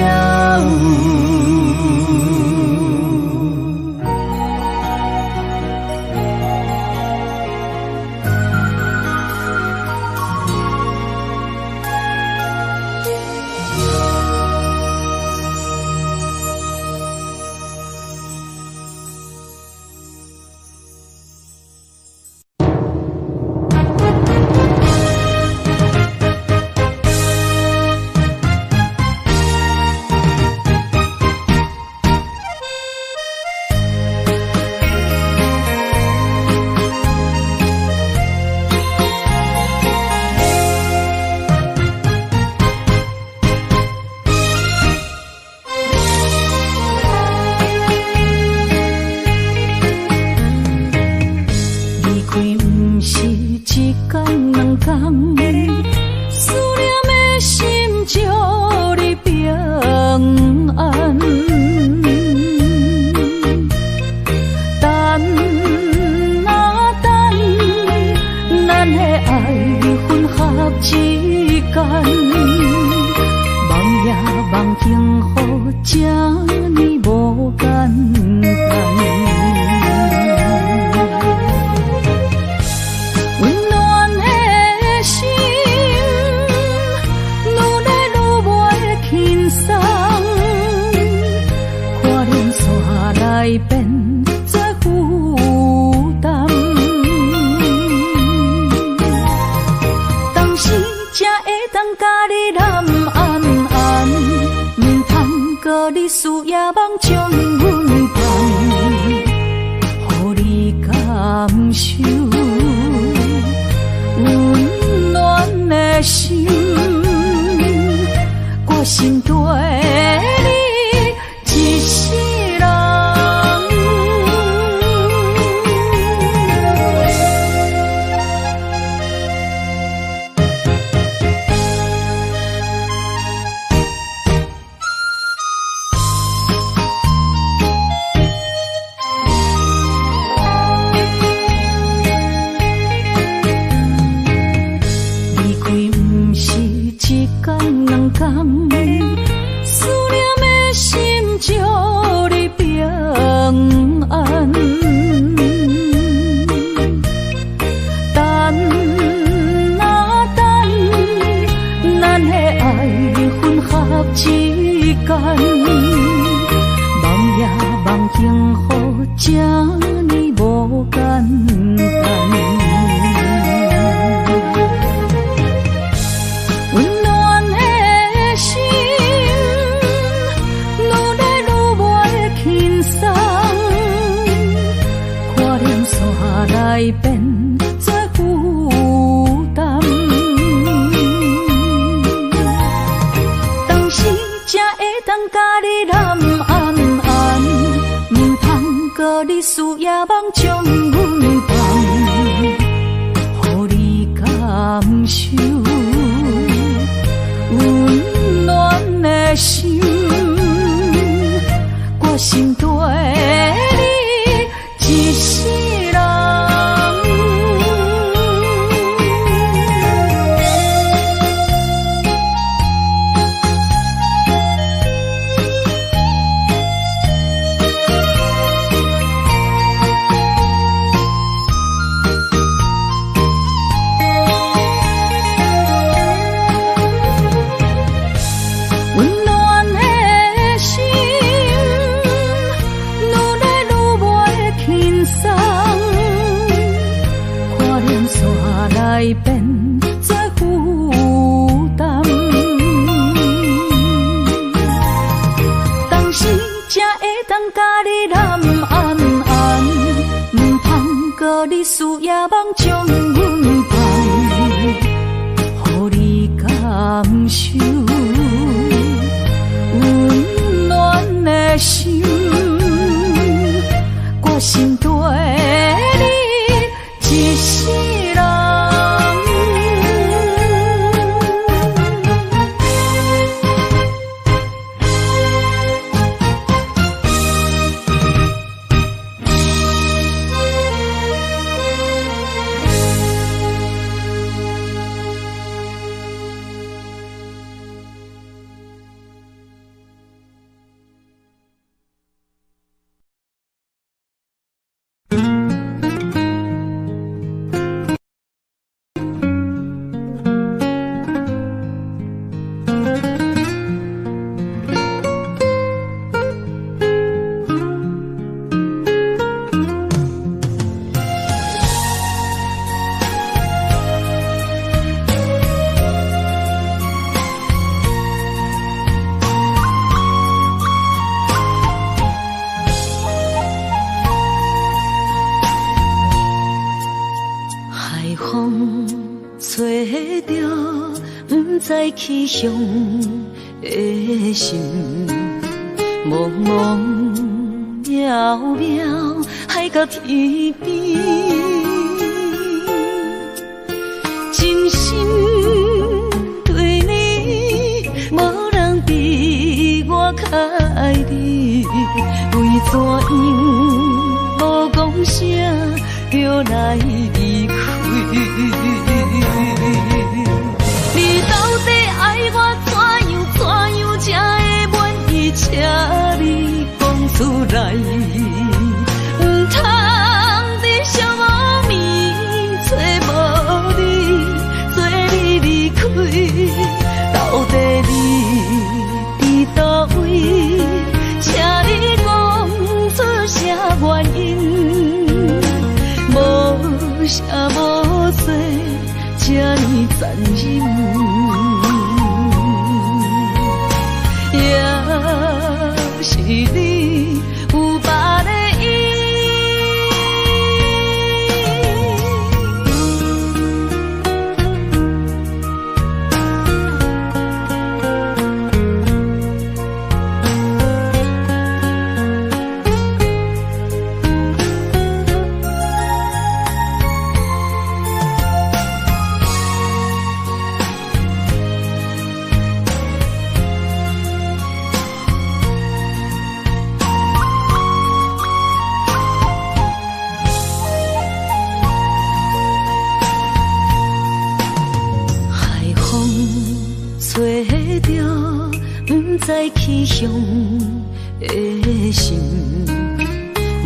[SPEAKER 1] 温暖的心。山来变作负担。当时才会当甲你揽安安，唔通搁你思夜梦将阮放，予你感受温暖的心。我心对你一世人。在起向的心，茫茫渺渺，海到天边，真心对你，无人比我较爱你，为怎样无讲声就来离开？你到底爱我怎样才会愿意请你讲出来？唔通在寂寞暝找无你，做你离开。到底你伫倒位？请你讲出啥原因？无啥无说。这呢残忍，也是你有别的意。在起向的心，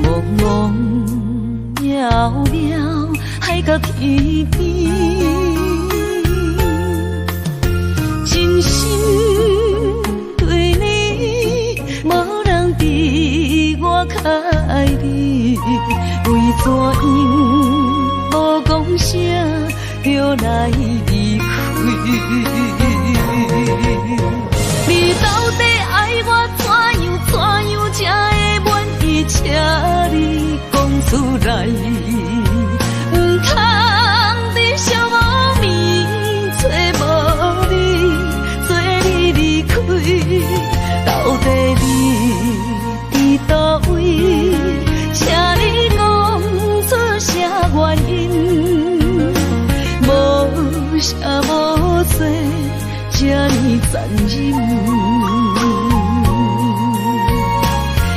[SPEAKER 1] 茫茫渺渺，海到天边，真心对你，无人比我较爱你，为怎样无讲声就来离开？你到底爱我怎样才会愿意请你讲出来？唔通在寂寞暝找无你，做你离开。到底你伫倒位？请你讲出啥原因？无啥无说。这呢残忍，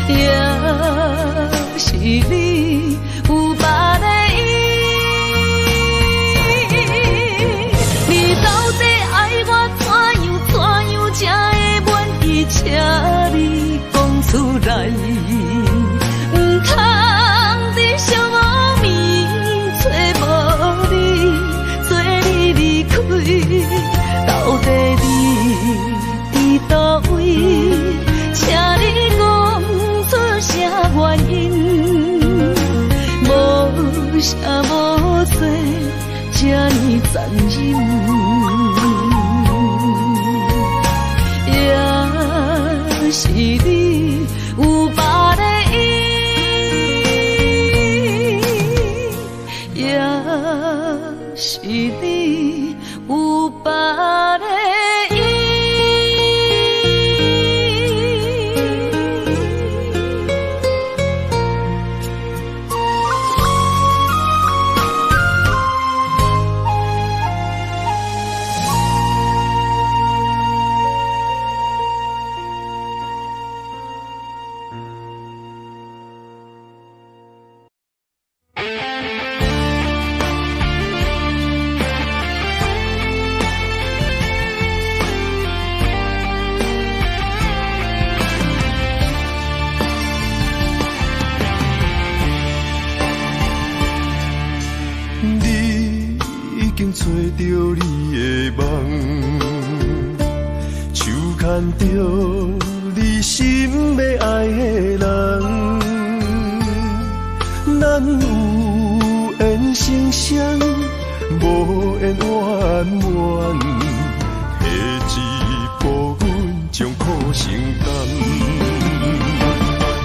[SPEAKER 1] 也是你有别的意。你到底爱我怎样才会愿意请你讲出来？唔通在寂寞暝找无你，做你离开。到底你伫倒这呢残忍，也是你有别的意，也是你有别的意。
[SPEAKER 2] 找着你的梦，手牵着你心要爱的人，咱有缘成双，无缘圆满，下一步阮将苦承担，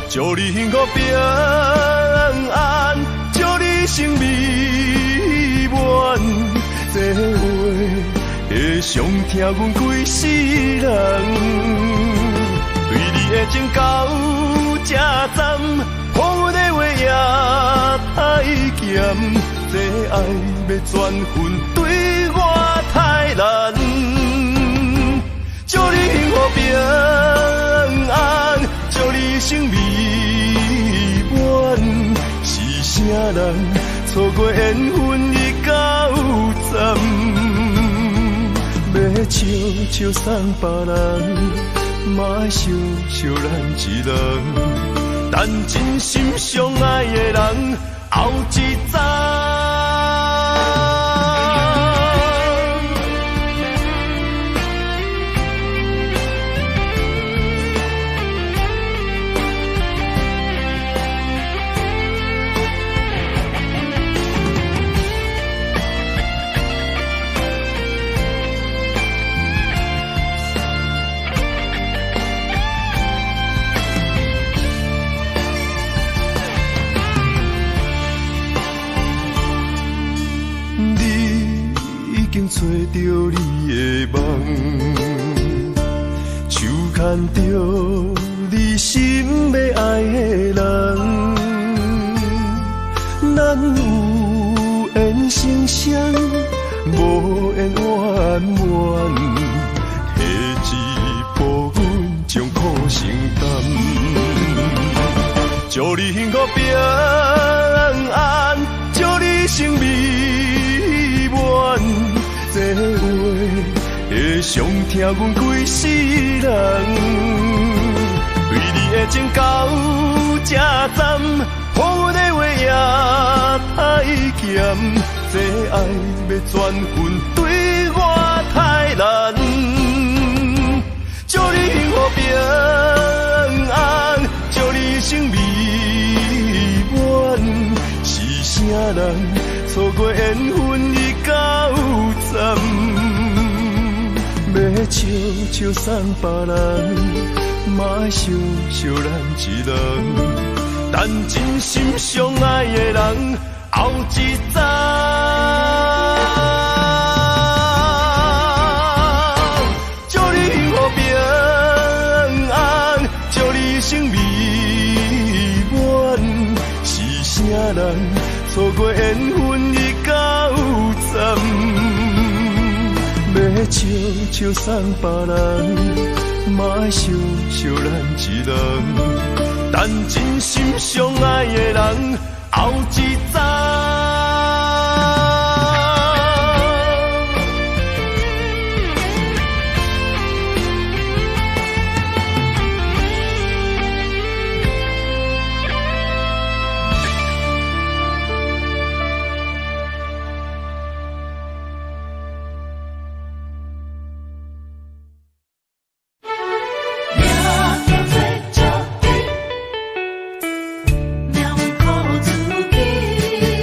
[SPEAKER 2] 祝你幸福平安，祝你生美满。这话会伤疼阮规世人，对你的情到这站，风雨的话也太咸，这爱要转分对我太难。祝你幸福平安，祝你生美满，是啥人错过缘分已到站，要笑笑送别人，嘛笑笑咱一人，但真心相爱的人后一站。找着你的梦，手牵着你心要爱的人，咱有缘成双，无缘圆满，下一步阮将苦承担，祝你幸福平安，祝你生美满。这话会伤疼阮规世人，对你的情到这站，风雨的话也太咸，这爱要转分对我太难。祝你幸福平安，祝你生美满，是啥人错过缘分已到站，要笑笑送别人，嘛笑笑咱一人，但真心相爱的人后一站。祝你幸福平安，祝你生美满，是啥人错过缘分已到站，要笑笑送别人，嘛笑笑咱一人，但真心相爱的人后一站。
[SPEAKER 3] 名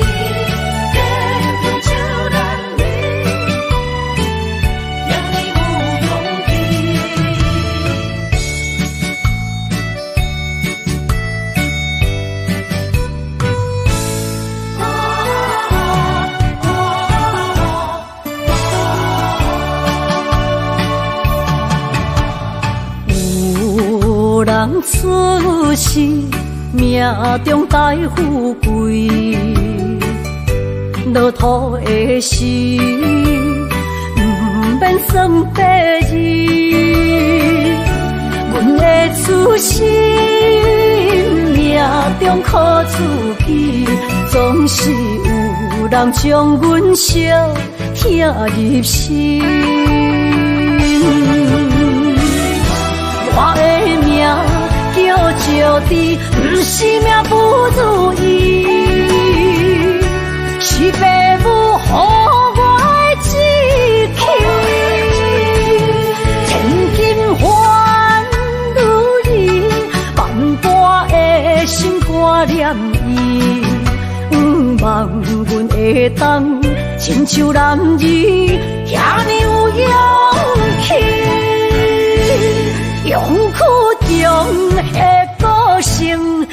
[SPEAKER 1] 人出世，命中带富贵，落土的时，不免算白字。阮的初心，命中苦自己，总是有人将阮惜听入心。我的命叫石地，不是命不如意，是父母予我的志气。千金换如意，万般的心挂念伊，望阮会当亲像男儿遐尼有勇气。勇气中的个性，